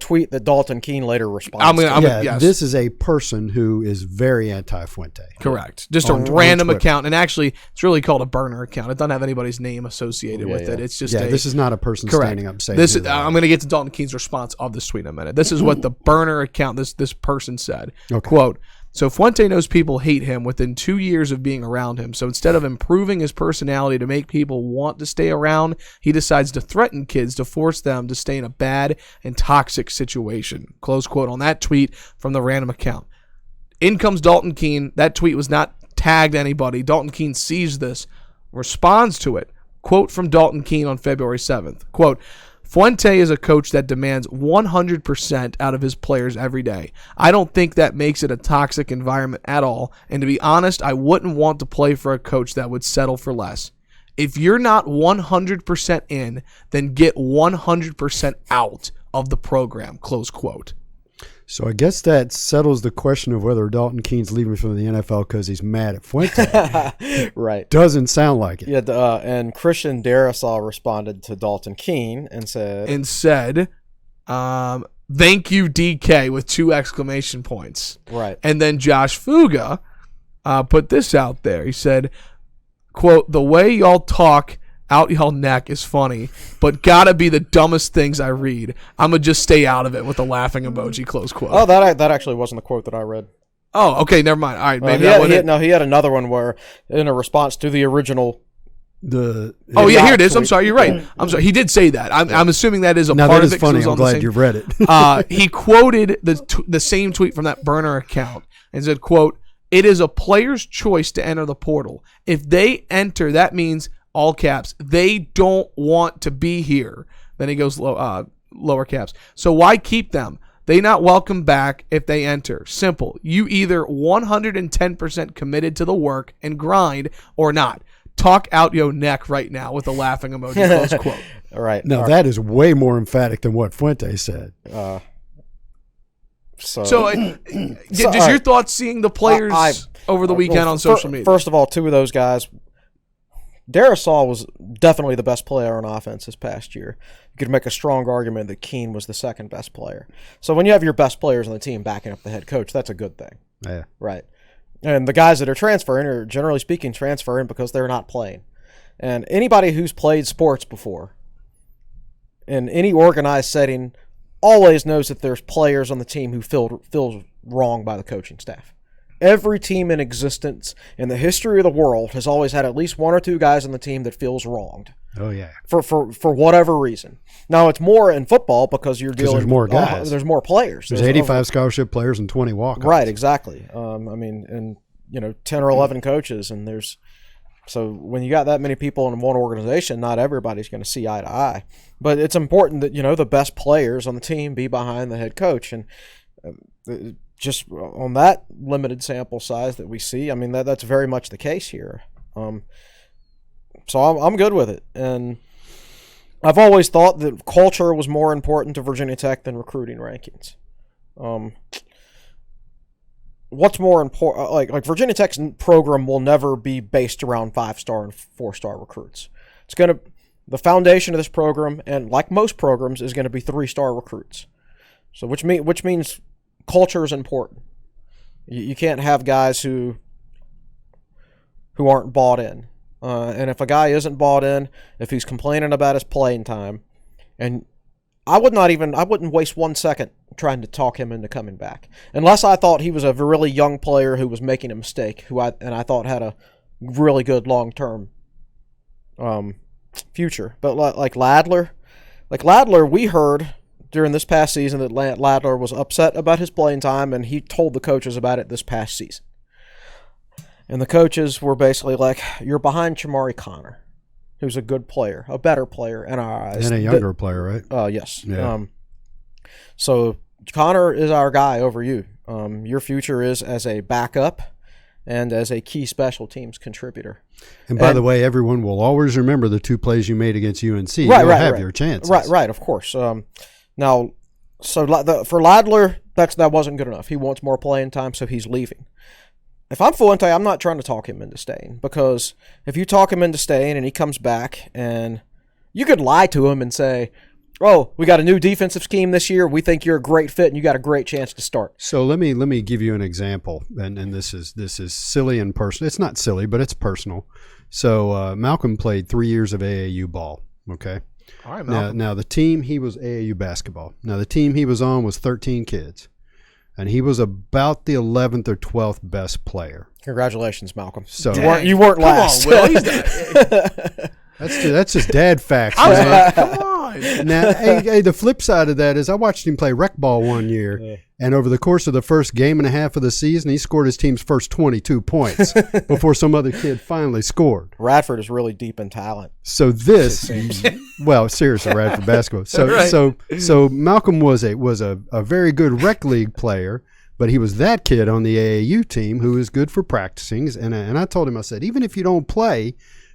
tweet that Dalton Keene later responded to. Yes. This is a person who is very anti-Fuente. Correct. Just a random account, and actually, it's really called a burner account. It doesn't have anybody's name associated with it. It's just this is not a person standing up saying this. I'm going to get to Dalton Keene's response of this tweet in a minute. This is what the burner account this person said. Okay. Quote. So Fuente knows people hate him within 2 years of being around him. So instead of improving his personality to make people want to stay around, he decides to threaten kids to force them to stay in a bad and toxic situation. Close quote on that tweet from the random account. In comes Dalton Keene. That tweet was not tagged anybody. Dalton Keene sees this, responds to it. Quote from Dalton Keene on February 7th. Quote, "Fuente is a coach that demands 100% out of his players every day. I don't think that makes it a toxic environment at all, and to be honest, I wouldn't want to play for a coach that would settle for less. If you're not 100% in, then get 100% out of the program," close quote. So I guess that settles the question of whether Dalton Keene's leaving from the NFL because he's mad at Fuente. Right. Doesn't sound like it. Yeah, and Christian Darrisaw responded to Dalton Keene and said, "Thank you, DK," with 2 exclamation points. Right. And then Josh Fuga put this out there. He said, quote, "The way y'all talk out y'all neck is funny, but gotta be the dumbest things I read. I'ma just stay out of it," with a laughing emoji, close quote. Oh, that actually wasn't the quote that I read. Oh, okay, never mind. All right, maybe he had another one where, in a response to the original. Here it is. I'm sorry, you're right. I'm sorry, he did say that. I'm assuming that is a part of it. Funny. I'm glad you read it. He quoted the same tweet from that burner account and said, quote, "It is a player's choice to enter the portal. If they enter, that means, all caps, they don't want to be here." Then he goes lower caps. "So why keep them? They not welcome back if they enter. Simple. You either 110% committed to the work and grind or not. Talk out your neck right now," with a laughing emoji, close quote. All right. Now, that is way more emphatic than what Fuente said. Just your thoughts seeing the players over the weekend on social media? First of all, 2 of those guys, Darrisaw was definitely the best player on offense this past year. You could make a strong argument that Keene was the second best player. So when you have your best players on the team backing up the head coach, that's a good thing. Yeah. Right. And the guys that are transferring are, generally speaking, transferring because they're not playing. And anybody who's played sports before, in any organized setting, always knows that there's players on the team who feels wronged by the coaching staff. Every team in existence in the history of the world has always had at least 1 or 2 guys on the team that feels wronged. Oh yeah. For whatever reason. Now it's more in football because you're dealing. There's more guys. There's more players. There's 85 scholarship players and 20 walk-ons. Right. Exactly. 10 or 11 coaches, and so when you got that many people in one organization, not everybody's going to see eye to eye. But it's important that the best players on the team be behind the head coach, and just on that limited sample size that we see, that's very much the case here. So I'm good with it, and I've always thought that culture was more important to Virginia Tech than recruiting rankings. What's more important? Like Virginia Tech's program will never be based around 5-star and 4-star recruits. the foundation of this program, and like most programs, is going to be 3-star recruits. So which means culture is important. You can't have guys who aren't bought in. And if a guy isn't bought in, if he's complaining about his playing time, and I wouldn't waste 1 second trying to talk him into coming back, unless I thought he was a really young player who was making a mistake, I thought had a really good long-term future. But like Ladler, we heard during this past season that Ladler was upset about his playing time, and he told the coaches about it this past season. And the coaches were basically like, "You're behind Chamari Connor, who's a good player, a better player in our eyes. And a younger player, right? Yes. Yeah. So Connor is our guy over you. Your future is as a backup and as a key special teams contributor." And by the way, everyone will always remember the 2 plays you made against UNC. Right, You'll have right. your chances. Right, of course. Now, so for Ladler, that wasn't good enough. He wants more playing time, so he's leaving. If I'm Fuente, I'm not trying to talk him into staying, because if you talk him into staying and he comes back, and you could lie to him and say, "Oh, we got a new defensive scheme this year. We think you're a great fit and you got a great chance to start." So let me give you an example, and this is silly and personal. It's not silly, but it's personal. So Malcolm played 3 years of AAU ball. Okay. All right, Malcolm. Now the team, he was AAU basketball. Now the team he was on was 13 kids. And he was about the 11th or 12th best player. Congratulations, Malcolm. So you weren't last. Come on, Will. that's just dad facts. Come on. Now, hey, the flip side of that is I watched him play rec ball one year, and over the course of the first game and a half of the season, he scored his team's first 22 points before some other kid finally scored. Radford is really deep in talent. So seriously, Radford basketball. So Right. so Malcolm was a very good rec league player, but he was that kid on the AAU team who is good for practicing. And I told him, I said, even if you don't play,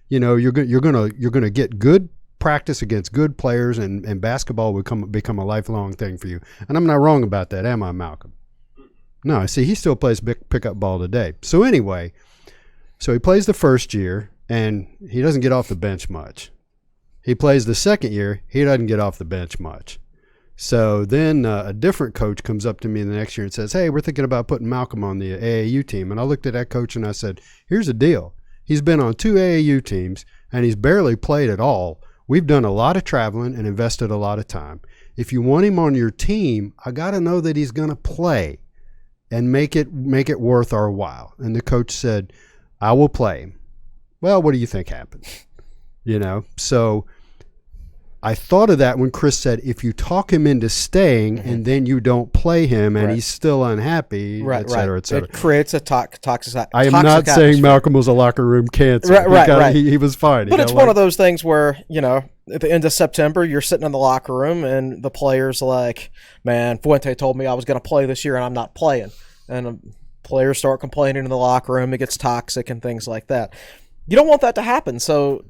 you're gonna get good practice against good players, and basketball would become a lifelong thing for you. And I'm not wrong about that, am I, Malcolm? No, I see he still plays pickup ball today. So anyway, he plays the first year, and he doesn't get off the bench much. He plays the second year, he doesn't get off the bench much. So then a different coach comes up to me the next year and says, "Hey, we're thinking about putting Malcolm on the AAU team." And I looked at that coach and I said, "Here's the deal. He's been on 2 AAU teams, and he's barely played at all. We've done a lot of traveling and invested a lot of time. If you want him on your team, I got to know that he's going to play and make it worth our while." And the coach said, "I will play him." Well, what do you think happened? So I thought of that when Chris said, if you talk him into staying and then you don't play him and he's still unhappy, et cetera, et cetera. It creates a toxic I am not saying Malcolm was a locker room cancer. Right. He was fine. But it's one of those things where, at the end of September, you're sitting in the locker room and the player's like, "Man, Fuente told me I was going to play this year and I'm not playing." And players start complaining in the locker room. It gets toxic and things like that. You don't want that to happen. So,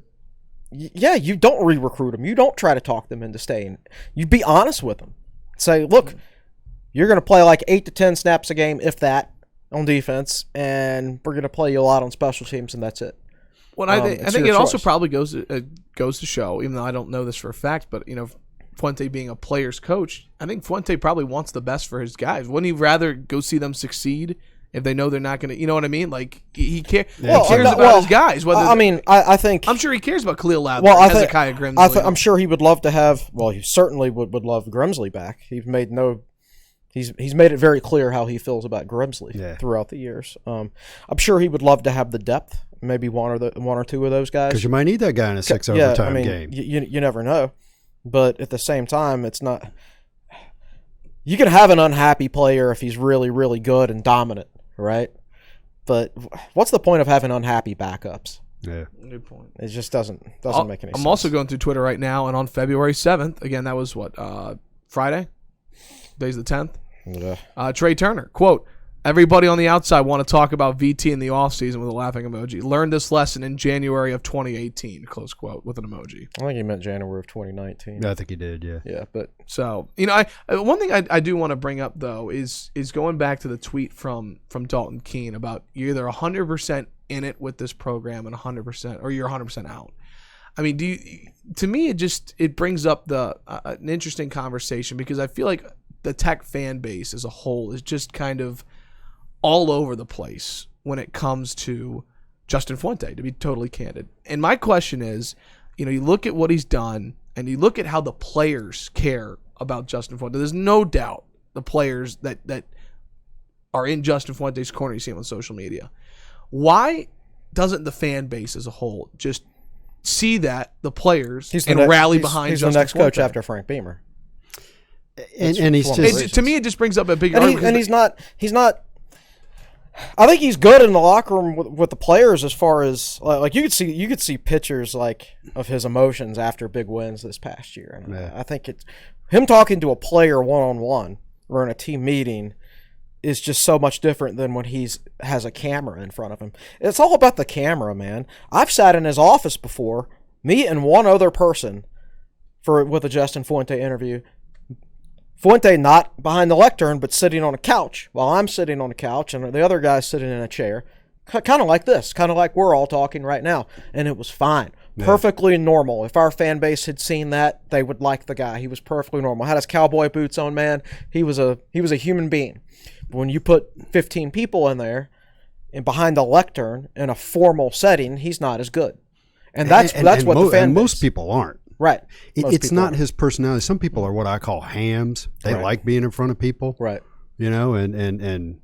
yeah, you don't re-recruit them. You don't try to talk them into staying. You be honest with them. Say, "Look, you're going to play like 8 to 10 snaps a game, if that, on defense, and we're going to play you a lot on special teams, and that's it." Well, I think it also probably goes to show, even though I don't know this for a fact, but Fuente being a player's coach, I think Fuente probably wants the best for his guys. Wouldn't he rather go see them succeed if they know they're not going to? You know what I mean? Like he cares about his guys. I think I'm sure he cares about Khalil Ladler, Hezekiah Grimsley. I'm sure he would love to have. Well, he certainly would love Grimsley back. He's made it very clear how he feels about Grimsley throughout the years. I'm sure he would love to have the depth, maybe one or two of those guys. Because you might need that guy in a 6 overtime game. You never know. But at the same time, it's not. You can have an unhappy player if he's really, really good and dominant, right? But what's the point of having unhappy backups? Yeah. Good point. It just doesn't make any sense. I'm also going through Twitter right now, and on February 7th, again, that was Friday? Today's the 10th? Yeah. Trey Turner, quote, "Everybody on the outside want to talk about VT in the offseason," with a laughing emoji. "Learned this lesson in January of 2018, close quote, with an emoji. I think he meant January of 2019. Yeah, I think he did, yeah. Yeah, but So, one thing I do want to bring up, though, is going back to the tweet from Dalton Keene about you're either 100% in it with this program and 100%, or you're 100% out. I mean, to me, it brings up an interesting conversation because I feel like the Tech fan base as a whole is just kind of all over the place when it comes to Justin Fuente, to be totally candid. And my question is, you look at what he's done and you look at how the players care about Justin Fuente. There's no doubt the players that are in Justin Fuente's corner, you see him on social media. Why doesn't the fan base as a whole just see that, the players, rally behind he's Justin the next Fuente? coach after Frank Beamer. And he's just... To me, it just brings up a big argument. And he's not... I think he's good in the locker room with the players as far as like you could see pictures like of his emotions after big wins this past year, and I think it's him talking to a player one-on-one or in a team meeting is just so much different than when has a camera in front of him. It's all about the camera, man. I've sat in his office before, me and one other person, with a Justin Fuente interview. Fuente not behind the lectern, but sitting on a couch while I'm sitting on a couch and the other guy's sitting in a chair, kind of like this, kind of like we're all talking right now. And it was fine. Yeah. Perfectly normal. If our fan base had seen that, they would like the guy. He was perfectly normal. Had his cowboy boots on, man. He was a human being. But when you put 15 people in there and behind the lectern in a formal setting, he's not as good. And that's what the fan base. Most people aren't. Right. It's not his personality. Some people are what I call hams. They like being in front of people. Right. And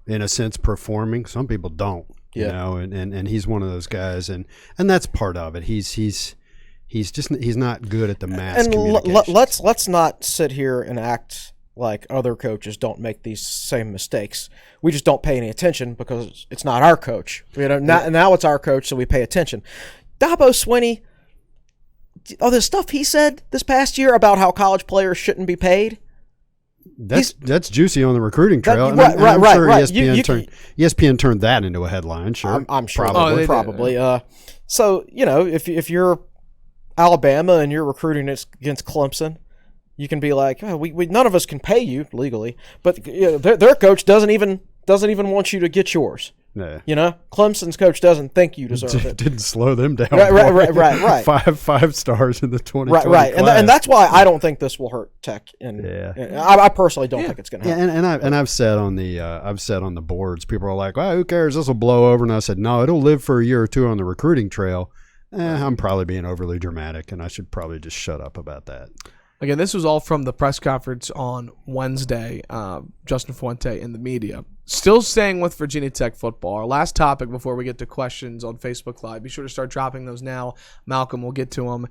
in a sense performing. Some people don't. Yeah. And he's one of those guys, and that's part of it. He's not good at the mass communication. Let's not sit here and act like other coaches don't make these same mistakes. We just don't pay any attention because it's not our coach. Now it's our coach, so we pay attention. Dabo Swinney, all this stuff he said this past year about how college players shouldn't be paid. That's juicy on the recruiting trail. I'm sure ESPN turned that into a headline. Sure, I'm sure probably. So if you're Alabama and you're recruiting against Clemson, you can be like, oh, we none of us can pay you legally, but their coach doesn't even want you to get yours. Yeah. Clemson's coach doesn't think you deserve it. Didn't slow them down. Right. Five stars in the 2020 right. class. And that's why I don't think this will hurt Tech. I personally don't think it's going to happen. And I've said on the boards, people are like, well, who cares? This will blow over. And I said, no, it'll live for a year or two on the recruiting trail. I'm probably being overly dramatic, and I should probably just shut up about that. Again, this was all from the press conference on Wednesday, Justin Fuente in the media. Still staying with Virginia Tech football. Our last topic before we get to questions on Facebook Live. Be sure to start dropping those now. Malcolm, we'll get to them.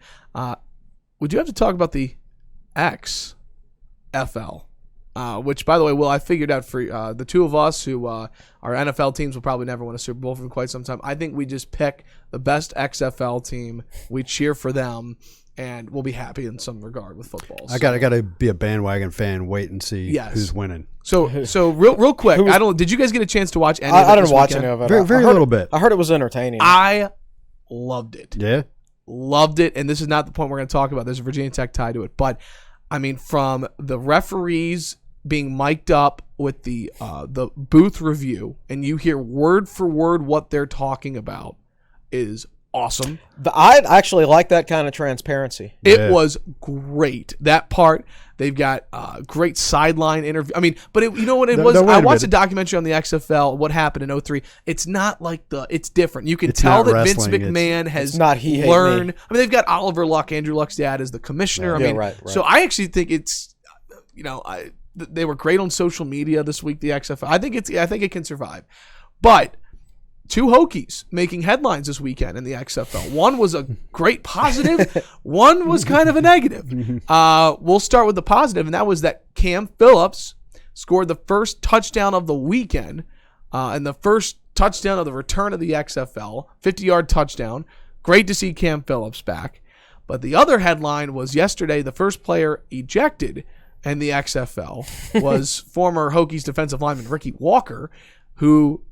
We do have to talk about the XFL, which, by the way, I figured out for the two of us who our NFL teams will probably never win a Super Bowl for quite some time. I think we just pick the best XFL team. We cheer for them. And we'll be happy in some regard with football. So. I got to be a bandwagon fan. Wait and see who's winning. So real quick. Did you guys get a chance to watch any of it? I didn't watch any of it. Very little bit. I heard it was entertaining. I loved it. Yeah, loved it. And this is not the point we're going to talk about. There's a Virginia Tech tie to it, but I mean, from the referees being mic'd up with the booth review, and you hear word for word what they're talking about, is awesome. I actually like that kind of transparency. It was great. That part, they've got great sideline interview. I mean, but you know what it was? I watched a documentary on the XFL, what happened in 2003. It's not like it's different. You can tell that Vince McMahon has learned. I mean, they've got Oliver Luck, Andrew Luck's dad, as the commissioner. Right. So I actually think it's, they were great on social media this week, the XFL. I think it can survive. But two Hokies making headlines this weekend in the XFL. One was a great positive. One was kind of a negative. We'll start with the positive, and that was that Cam Phillips scored the first touchdown of the weekend and the first touchdown of the return of the XFL, 50-yard touchdown. Great to see Cam Phillips back. But the other headline was yesterday the first player ejected in the XFL was former Hokies defensive lineman Ricky Walker, who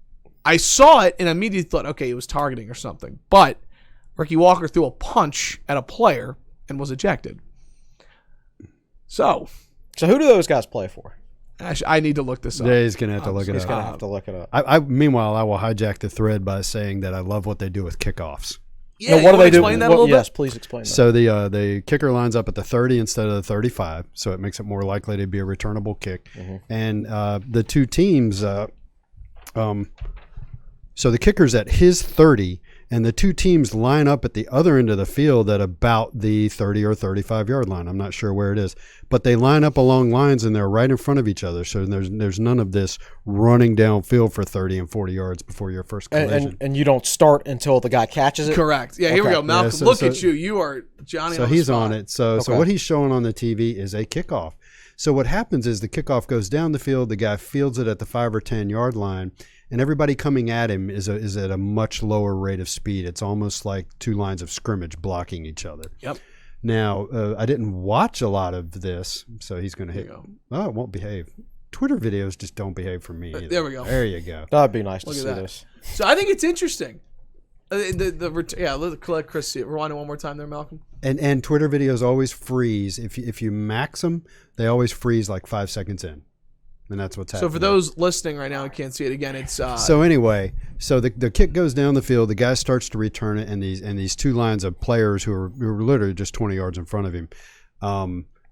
I saw it and immediately thought, okay, it was targeting or something. But Ricky Walker threw a punch at a player and was ejected. So who do those guys play for? I need to look this up. Yeah, he's going to have to look it up. He's going to have to look it up. Meanwhile, I will hijack the thread by saying that I love what they do with kickoffs. Yeah, now, what do they do? Explain that a little bit? Yes, please explain that. So the kicker lines up at the 30 instead of the 35, so it makes it more likely to be a returnable kick. And the two teams, so the kicker's at his 30, and the two teams line up at the other end of the field at about the 30 or 35-yard line. I'm not sure where it is, but they line up along lines, and they're right in front of each other. So there's none of this running downfield for 30 and 40 yards before your first collision. And you don't start until the guy catches it? Correct. Yeah, here we go. Malcolm, Yeah, look at you. You are Johnny So on the he's spot. on it. So what he's showing on the TV is a kickoff. So what happens is the kickoff goes down the field, the guy fields it at the 5 or 10-yard line, and everybody coming at him is at a much lower rate of speed. It's almost like two lines of scrimmage blocking each other. Yep. Now, I didn't watch a lot of this, so he's going to hit. Oh, it won't behave. Twitter videos just don't behave for me either. There we go. There you go. That'd be nice to Look see at that. this. So I think it's interesting. Let Chris see it. Rewind it one more time there, Malcolm. And Twitter videos always freeze. If you max them, they always freeze like 5 seconds in. And that's what's happening. So for those listening right now who can't see it again, it's so anyway, so the kick goes down the field, the guy starts to return it, and these two lines of players who are literally just 20 yards in front of him.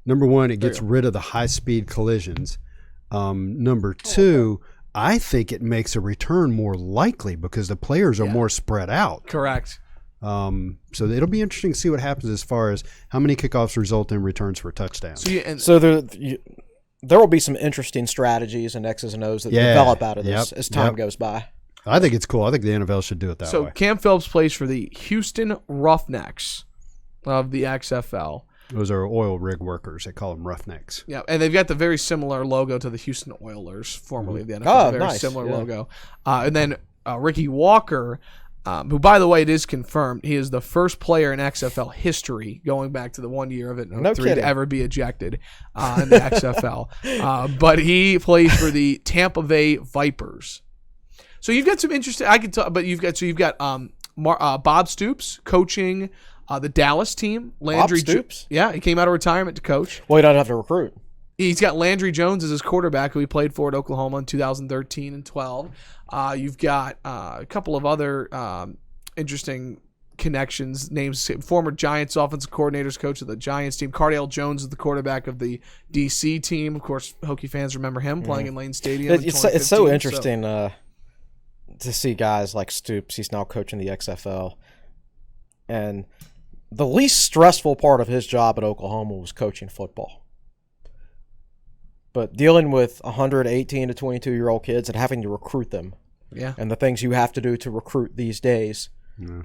Number one, it gets rid of the high speed collisions. Number two, I think it makes a return more likely because the players are more spread out. correct. So it'll be interesting to see what happens as far as how many kickoffs result in returns for touchdowns. So there will be some interesting strategies and X's and O's that develop out of this as time goes by. I think it's cool. I think the NFL should do it that way. So Cam Phillips plays for the Houston Roughnecks of the XFL. Those are oil rig workers. They call them roughnecks. Yeah, and they've got the very similar logo to the Houston Oilers, formerly of the NFL. Very nice. similar logo. And then Ricky Walker, who, by the way, it is confirmed, he is the first player in XFL history, going back to the 1 year of it, No to kidding. ever be ejected in the XFL. But he plays for the Tampa Bay Vipers. So you've got some interesting. I can tell, but you've got Bob Stoops coaching the Dallas team. Landry Bob Stoops? Yeah, he came out of retirement to coach. Well, he doesn't have to recruit. He's got Landry Jones as his quarterback, who he played for at Oklahoma in 2013 and 12. You've got a couple of other interesting connections. Names: former Giants offensive coordinators, coach of the Giants team. Cardale Jones is the quarterback of the DC team. Of course, Hokie fans remember him playing in Lane Stadium. It's so interesting to see guys like Stoops. He's now coaching the XFL. And the least stressful part of his job at Oklahoma was coaching football. But dealing with 118 to 22-year-old kids and having to recruit them, and the things you have to do to recruit these days,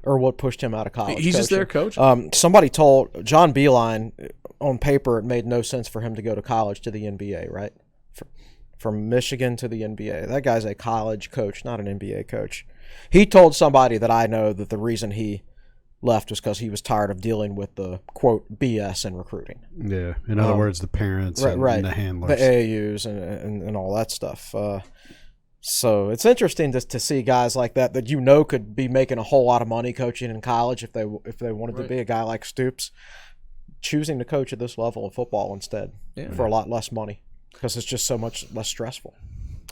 are what pushed him out of college. He's just their coach. Somebody told John Beilein, on paper, it made no sense for him to go to college to the NBA, right? From Michigan to the NBA. That guy's a college coach, not an NBA coach. He told somebody that I know that the reason he left was because he was tired of dealing with the, quote, BS in recruiting. Yeah. In other words, the parents and the handlers. The AAUs and all that stuff. So it's interesting to see guys like that could be making a whole lot of money coaching in college if they wanted to be a guy like Stoops, choosing to coach at this level of football instead for a lot less money because it's just so much less stressful.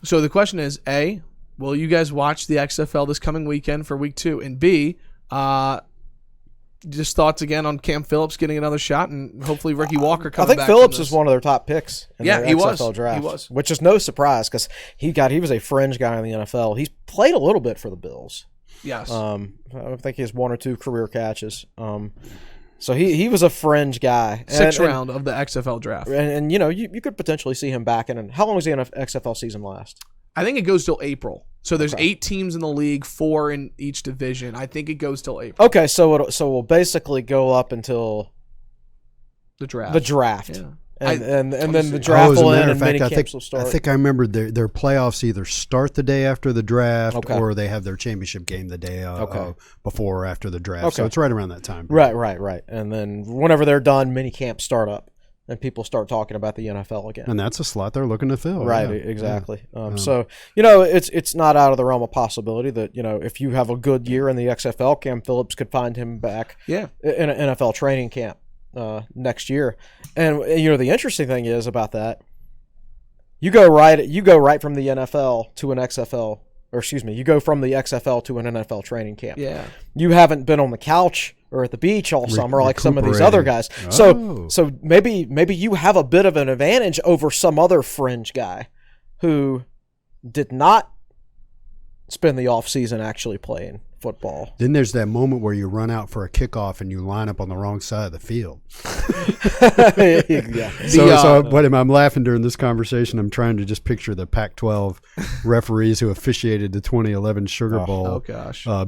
So the question is, A, will you guys watch the XFL this coming weekend for week 2? And B, just thoughts again on Cam Phillips getting another shot and hopefully Ricky Walker coming back. I think Phillips is one of their top picks in the XFL draft. He was. Which is no surprise because he was a fringe guy in the NFL. He's played a little bit for the Bills. Yes. I think he has 1 or 2 career catches. So he was a fringe guy. Sixth round of the XFL draft. And you could potentially see him back. And how long does the XFL season last? I think it goes till April. So there's 8 teams in the league, 4 in each division. I think it goes till April. Okay, so we'll basically go up until the draft. Yeah. And then the As draft a will matter end of and fact, mini camps will start. I think I remember their playoffs either start the day after the draft or they have their championship game the day before or after the draft. Okay. So it's right around that time. Right. And then whenever they're done, mini camps start up. And people start talking about the NFL again. And that's a slot they're looking to fill. Right, exactly. So, it's not out of the realm of possibility that, if you have a good year in the XFL, Cam Phillips could find him back in an NFL training camp next year. And, the interesting thing is about that, you go right from the NFL to an XFL you go from the XFL to an NFL training camp. Yeah. You haven't been on the couch or at the beach all summer like some of these other guys. Oh. So maybe you have a bit of an advantage over some other fringe guy who did not spend the off season actually playing football. Then there's that moment where you run out for a kickoff and you line up on the wrong side of the field. Yeah. I'm laughing during this conversation. I'm trying to just picture the Pac-12 referees who officiated the 2011 Sugar Bowl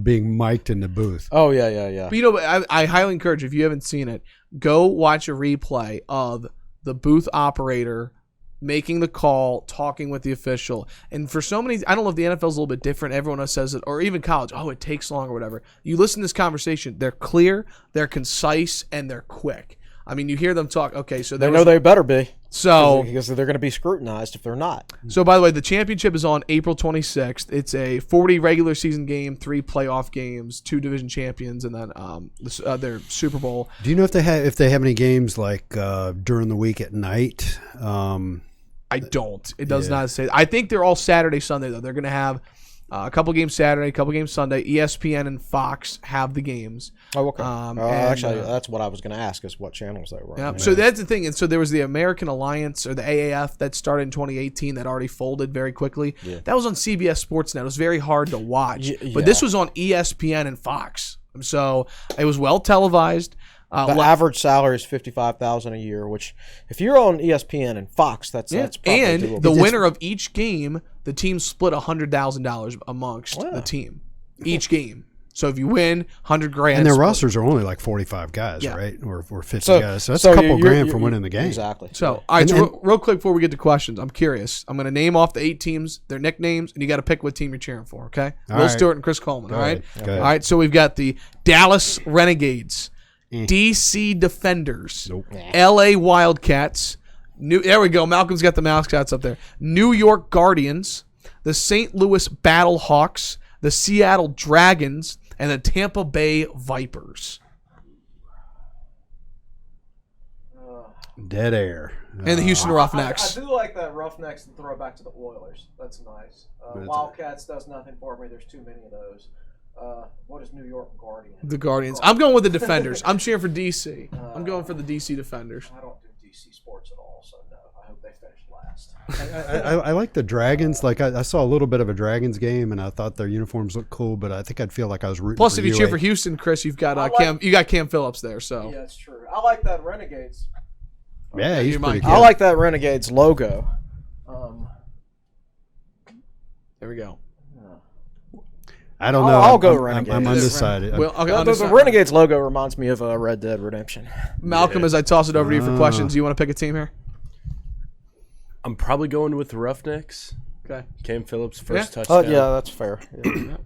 being mic'd in the booth. Oh, yeah. But, I highly encourage, if you haven't seen it, go watch a replay of the booth operator making the call, talking with the official. And for so many, I don't know if the NFL is a little bit different. Everyone else says it, or even college, it takes long or whatever. You listen to this conversation, they're clear, they're concise, and they're quick. I mean, you hear them talk. Okay, so they know they better be. So because they're going to be scrutinized if they're not. So, by the way, the championship is on April 26th. It's a 40 regular season game, 3 playoff games, 2 division champions, and then their Super Bowl. Do you know if they have any games like during the week at night? I don't. It does not say. I think they're all Saturday, Sunday, though. They're going to have a couple games Saturday, a couple games Sunday. ESPN and Fox have the games. Oh, okay. Actually, that's what I was going to ask, is what channels they were on. Yeah. So that's the thing. And so there was the American Alliance, or the AAF, that started in 2018 that already folded very quickly. Yeah. That was on CBS Sports Net. It was very hard to watch. But this was on ESPN and Fox. So it was well televised. The average salary is $55,000 a year, which if you're on ESPN and Fox, that's probably and doable. The winner of each game, the team split $100,000 amongst the team each game. So if you win, $100,000. And their rosters are only like 45 guys, right, or 50 guys. So that's a couple grand for winning the game. Exactly. So all right, real quick before we get to questions, I'm curious. I'm going to name off the 8 teams, their nicknames, and you got to pick what team you're cheering for. Okay, Will Stewart and Chris Coleman. All right. All right. So we've got the Dallas Renegades. DC Defenders, LA Wildcats, there we go. Malcolm's got the mascots up there. New York Guardians, the St. Louis Battlehawks, the Seattle Dragons, and the Tampa Bay Vipers. Dead air. And the Houston Roughnecks. I do like that Roughnecks and throw back to the Oilers. That's nice. Wildcats does nothing for me. There's too many of those. What is New York Guardians? The Guardians. I'm going with the Defenders. I'm cheering for DC. I'm going for the DC Defenders. I don't do DC sports at all, so no. I hope they finish last. I like the Dragons. Like I saw a little bit of a Dragons game, and I thought their uniforms looked cool. But I think I'd feel like I was rooting. Plus, for if you cheer for Houston, Chris, you've got Cam Phillips there. So yeah, that's true. I like that Renegades. Yeah, he's pretty good. I like that Renegades logo. There we go. I don't know. I'll go Renegades. I'm undecided. Well, the Renegades logo reminds me of Red Dead Redemption. Malcolm, as I toss it over to you for questions, do you want to pick a team here? I'm probably going with the Roughnecks. Okay. Cam Phillips, first touchdown. Yeah, that's fair. Yeah.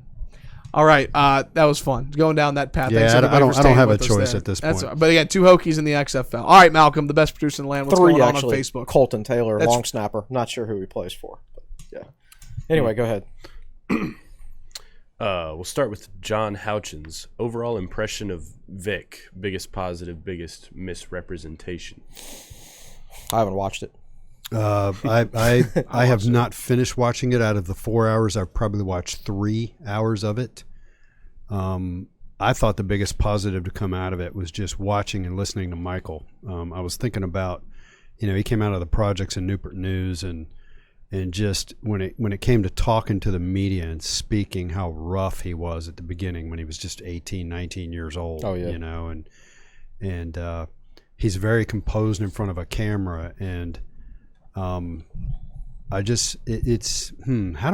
All right, that was fun going down that path. Yeah, I don't have a choice at this point. But again, 2 Hokies in the XFL. All right, Malcolm, the best producer in the land. What's 3 going on actually, Facebook? Colton Taylor, long snapper. Not sure who he plays for. But yeah. Anyway, go ahead. We'll start with John Houchins. Overall impression of Vic. Biggest positive, biggest misrepresentation. I haven't watched it. I have not finished watching it. Out of the 4 hours, I've probably watched 3 hours of it. I thought the biggest positive to come out of it was just watching and listening to Michael. I was thinking about, he came out of the projects in Newport News, and just when it came to talking to the media and speaking, how rough he was at the beginning when he was just 18, 19 years old. Oh, yeah. And he's very composed in front of a camera, and how do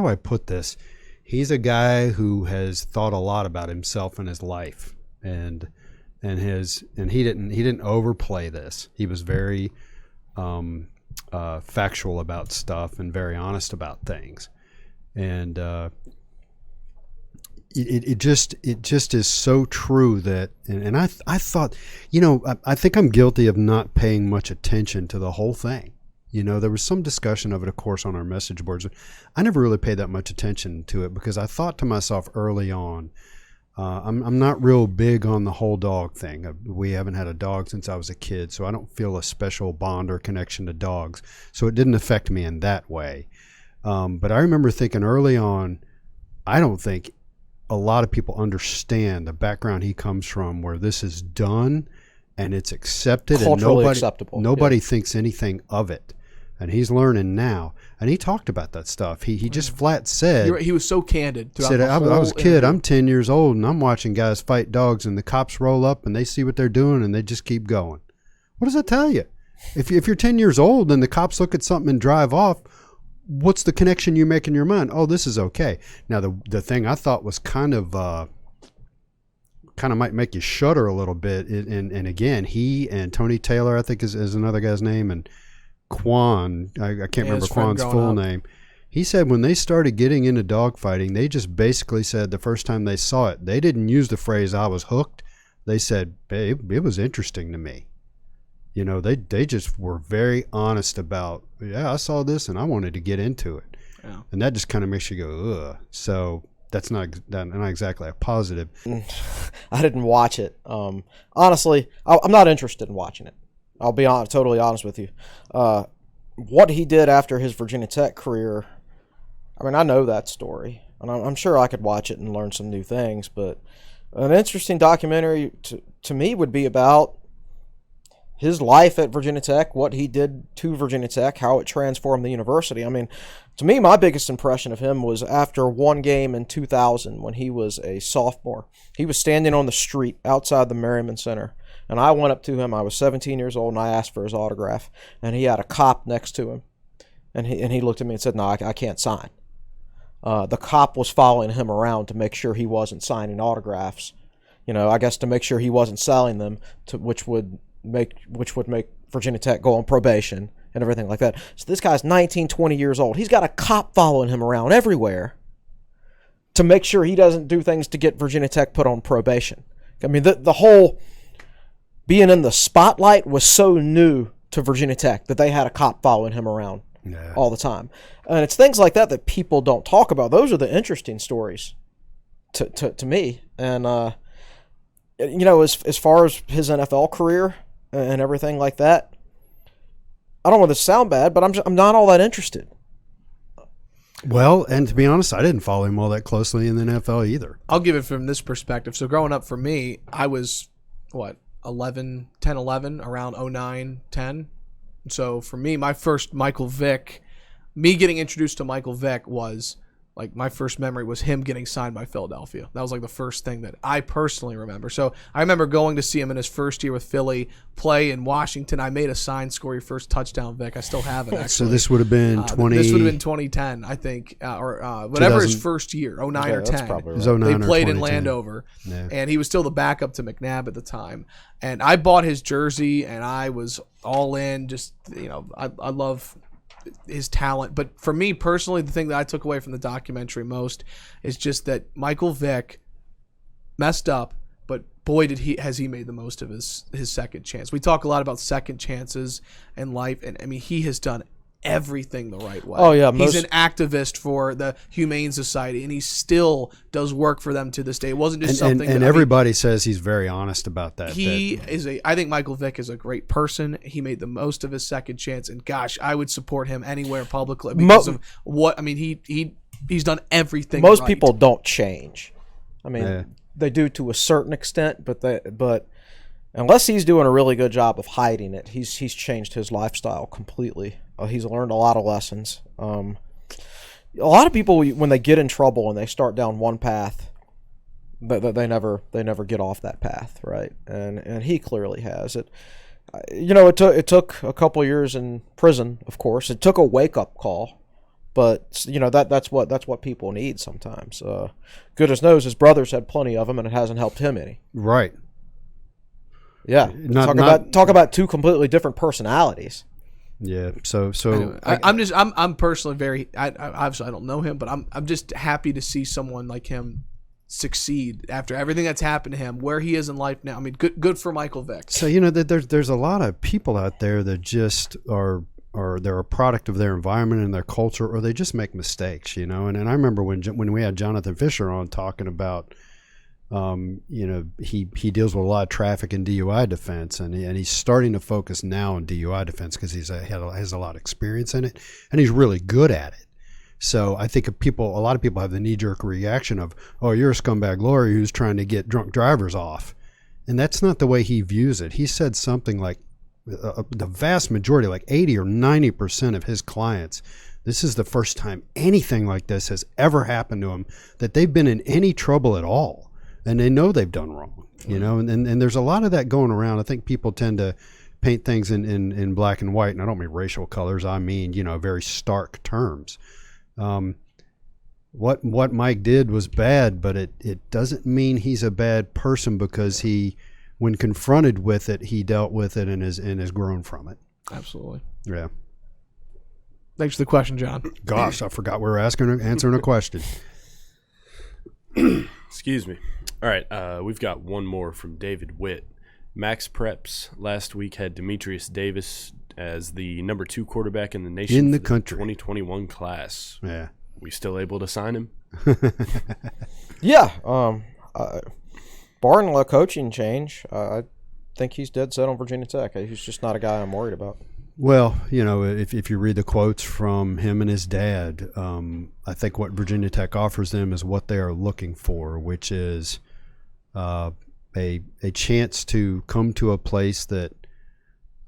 I put this? He's a guy who has thought a lot about himself and his life, and he didn't overplay this. He was very factual about stuff and very honest about things, and it just is so true that, and I thought, I think I'm guilty of not paying much attention to the whole thing. There was some discussion of it, of course, on our message boards. I never really paid that much attention to it because I thought to myself early on, I'm not real big on the whole dog thing. We haven't had a dog since I was a kid, so I don't feel a special bond or connection to dogs. So it didn't affect me in that way. But I remember thinking early on, I don't think a lot of people understand the background he comes from, where this is done and it's accepted, Culturally and acceptable. Nobody thinks anything of it. And he's learning now. And he talked about that stuff. He just flat said, He was so candid. Said, I was a kid. I'm 10 years old, and I'm watching guys fight dogs, and the cops roll up, and they see what they're doing, and they just keep going. What does that tell you? If you're 10 years old and the cops look at something and drive off, what's the connection you make in your mind? Oh, this is okay. Now, the thing I thought was kind of might make you shudder a little bit, and again, he and Tony Taylor, I think is another guy's name, and Quan, I can't remember Quan's full name. He said when they started getting into dogfighting, they just basically said the first time they saw it, they didn't use the phrase "I was hooked." They said, "Babe, it was interesting to me." You know, they just were very honest about, yeah, I saw this and I wanted to get into it, and that just kind of makes you go, ugh. So that's not exactly a positive. I didn't watch it. Honestly, I'm not interested in watching it. I'll be totally honest with you. What he did after his Virginia Tech career, I mean, I know that story, and I'm sure I could watch it and learn some new things, but an interesting documentary to me would be about his life at Virginia Tech, what he did to Virginia Tech, how it transformed the university. I mean, to me, my biggest impression of him was after one game in 2000 when he was a sophomore. He was standing on the street outside the Merriman Center, and I went up to him. I was 17 years old, and I asked for his autograph, and he had a cop next to him, and he looked at me and said, "No, I can't sign." The cop was following him around to make sure he wasn't signing autographs, I guess to make sure he wasn't selling them, which would make Virginia Tech go on probation and everything like that. So this guy's 19, 20 years old. He's got a cop following him around everywhere to make sure he doesn't do things to get Virginia Tech put on probation. I mean, the whole being in the spotlight was so new to Virginia Tech that they had a cop following him around all the time. And it's things like that people don't talk about. Those are the interesting stories to me. And, as far as his NFL career and everything like that, I don't want to sound bad, but I'm not all that interested. Well, and to be honest, I didn't follow him all that closely in the NFL either. I'll give it from this perspective. So growing up for me, I was, 10, 11, around 09, 10. So for me, my first Michael Vick, me getting introduced to Michael Vick was, my first memory was him getting signed by Philadelphia. That was the first thing that I personally remember. So I remember going to see him in his first year with Philly play in Washington. I made a sign, score your first touchdown, Vic. I still have it, actually. So this would have been 20... This would have been 2010, I think, or whatever his first year, 09 or 10. Right. It was 09 they played or in Landover, and he was still the backup to McNabb at the time. And I bought his jersey, and I was all in. Just, I love his talent. But for me personally, the thing that I took away from the documentary most is just that Michael Vick messed up, but boy has he made the most of his second chance. We talk a lot about second chances in life, and I mean, he has done everything the right way. Oh yeah, he's an activist for the Humane Society, and he still does work for them to this day. It wasn't just something. And everybody says he's very honest about that. I think Michael Vick is a great person. He made the most of his second chance, and gosh, I would support him anywhere publicly because of what I mean. He's done everything. Most people don't change. I mean, they do to a certain extent, but unless he's doing a really good job of hiding it, he's changed his lifestyle completely. He's learned a lot of lessons. A lot of people, when they get in trouble and they start down one path, they never get off that path, right? And he clearly has it. It took a couple years in prison, of course. It took a wake up call, but that's what people need sometimes. Goodness knows his brothers had plenty of them, and it hasn't helped him any. Right. Yeah. Talk about two completely different personalities. Yeah. So anyway, I'm personally very. Obviously I don't know him, but I'm just happy to see someone like him succeed after everything that's happened to him, where he is in life now. I mean, good for Michael Vick. So there's a lot of people out there that just are they're a product of their environment and their culture, or they just make mistakes. And I remember when we had Jonathan Fisher on talking about. He deals with a lot of traffic and DUI defense, and he's starting to focus now on DUI defense because he has a lot of experience in it, and he's really good at it. So I think a lot of people have the knee-jerk reaction of, oh, you're a scumbag lawyer who's trying to get drunk drivers off. And that's not the way he views it. He said something like the vast majority, like 80 or 90% of his clients, this is the first time anything like this has ever happened to them, that they've been in any trouble at all. And they know they've done wrong, you know, and there's a lot of that going around. I think people tend to paint things in black and white, and I don't mean racial colors. I mean, you know, very stark terms. What Mike did was bad, but it doesn't mean he's a bad person, because when confronted with it, he dealt with it and has grown from it. Absolutely. Yeah. Thanks for the question, John. Gosh, I forgot we were answering a question. Excuse me. All right, we've got one more from David Witt. Max Preps last week had Demetrius Davis as the number 2 quarterback in the nation in the for country 2021 class. Yeah. We still able to sign him? Yeah. Barring a coaching change, I think he's dead set on Virginia Tech. He's just not a guy I'm worried about. Well, you know, if you read the quotes from him and his dad, I think what Virginia Tech offers them is what they are looking for, which is a chance to come to a place that,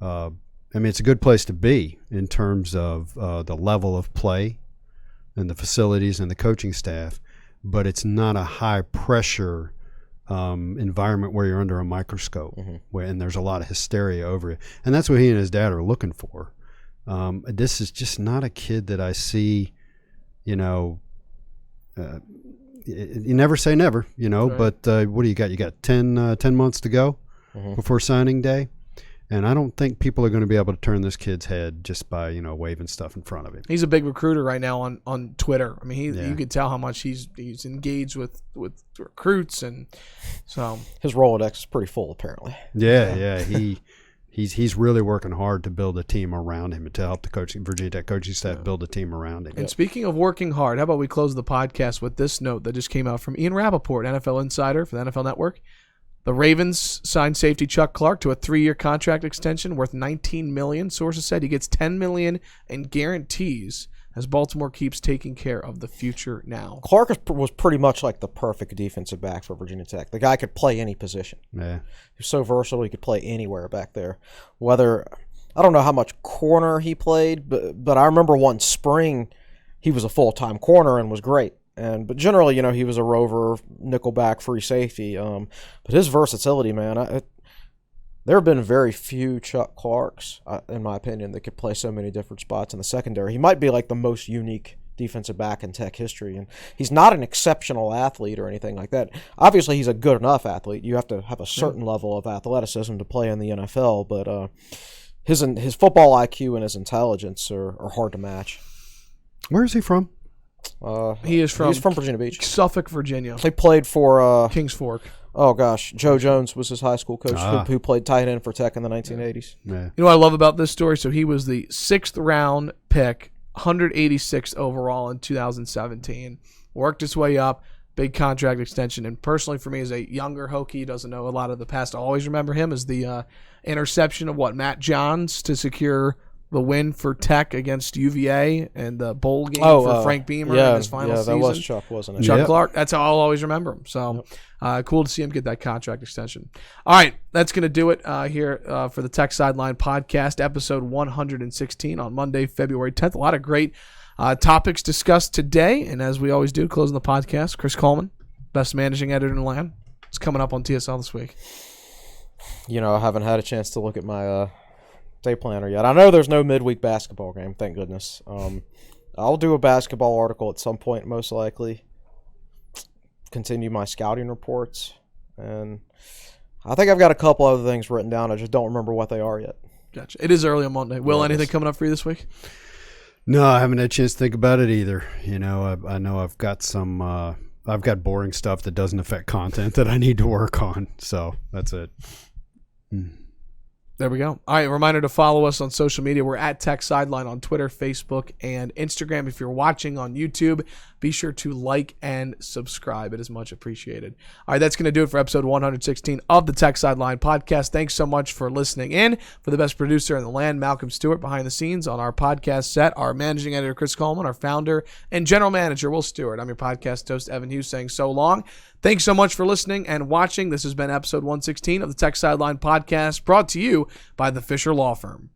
I mean, it's a good place to be in terms of the level of play and the facilities and the coaching staff, but it's not a high pressure environment where you're under a microscope, and there's a lot of hysteria over it. And that's what he and his dad are looking for. This is just not a kid that I see, you know, you never say never, you know, right. But what do you got? You got 10 months to go before signing day. And I don't think people are going to be able to turn this kid's head just by, you know, waving stuff in front of him. He's a big recruiter right now on Twitter. I mean, you could tell how much he's engaged with recruits, and so his Rolodex is pretty full apparently. Yeah. He's really working hard to build a team around him and to help the Virginia Tech coaching staff build a team around him. And speaking of working hard, how about we close the podcast with this note that just came out from Ian Rappaport, NFL insider for the NFL Network. The Ravens signed safety Chuck Clark to a 3-year contract extension worth $19 million. Sources said he gets $10 million in guarantees as Baltimore keeps taking care of the future now. Clark was pretty much like the perfect defensive back for Virginia Tech. The guy could play any position. Yeah. He was so versatile, he could play anywhere back there. I don't know how much corner he played, but I remember one spring he was a full-time corner and was great. But generally, you know, he was a rover, nickelback, free safety. But his versatility, man, there have been very few Chuck Clarks, in my opinion, that could play so many different spots in the secondary. He might be like the most unique defensive back in Tech history, and he's not an exceptional athlete or anything like that. Obviously, he's a good enough athlete. You have to have a certain level of athleticism to play in the NFL, but his football IQ and his intelligence are hard to match. Where is he from? He's from Virginia Beach, Suffolk, Virginia. He played for Kings Fork. Oh gosh, Joe Jones was his high school coach who played tight end for Tech in the 1980s. Yeah. You know what I love about this story? So he was the 6th round pick, 186th overall in 2017. Worked his way up, big contract extension. And personally, for me, as a younger Hokie who doesn't know a lot of the past, I always remember him as the interception of Matt Johns to secure the win for Tech against UVA and the bowl game for Frank Beamer in his final season. Yeah, that was Chuck, wasn't it? Chuck Clark. That's how I'll always remember him. So cool to see him get that contract extension. All right, that's going to do it here for the Tech Sideline Podcast, episode 116 on Monday, February 10th. A lot of great topics discussed today. And as we always do, closing the podcast, Chris Coleman, best managing editor in the land. It's coming up on TSL this week. You know, I haven't had a chance to look at my day planner yet. I know there's no midweek basketball game, thank goodness. I'll do a basketball article at some point, most likely. Continue my scouting reports, and I think I've got a couple other things written down. I just don't remember what they are yet. Gotcha. It is early on Monday. Will, anything coming up for you this week? No, I haven't had a chance to think about it either. You know, I know I've got some I've got boring stuff that doesn't affect content that I need to work on. So that's it. There we go. All right, reminder to follow us on social media. We're at Tech Sideline on Twitter, Facebook, and Instagram. If you're watching on YouTube, be sure to like and subscribe. It is much appreciated. All right, that's going to do it for episode 116 of the Tech Sideline Podcast. Thanks so much for listening in. For the best producer in the land, Malcolm Stewart, behind the scenes on our podcast set, our managing editor, Chris Coleman, our founder and general manager, Will Stewart. I'm your podcast host, Evan Hughes, saying so long. Thanks so much for listening and watching. This has been episode 116 of the Tech Sideline Podcast, brought to you by the Fisher Law Firm.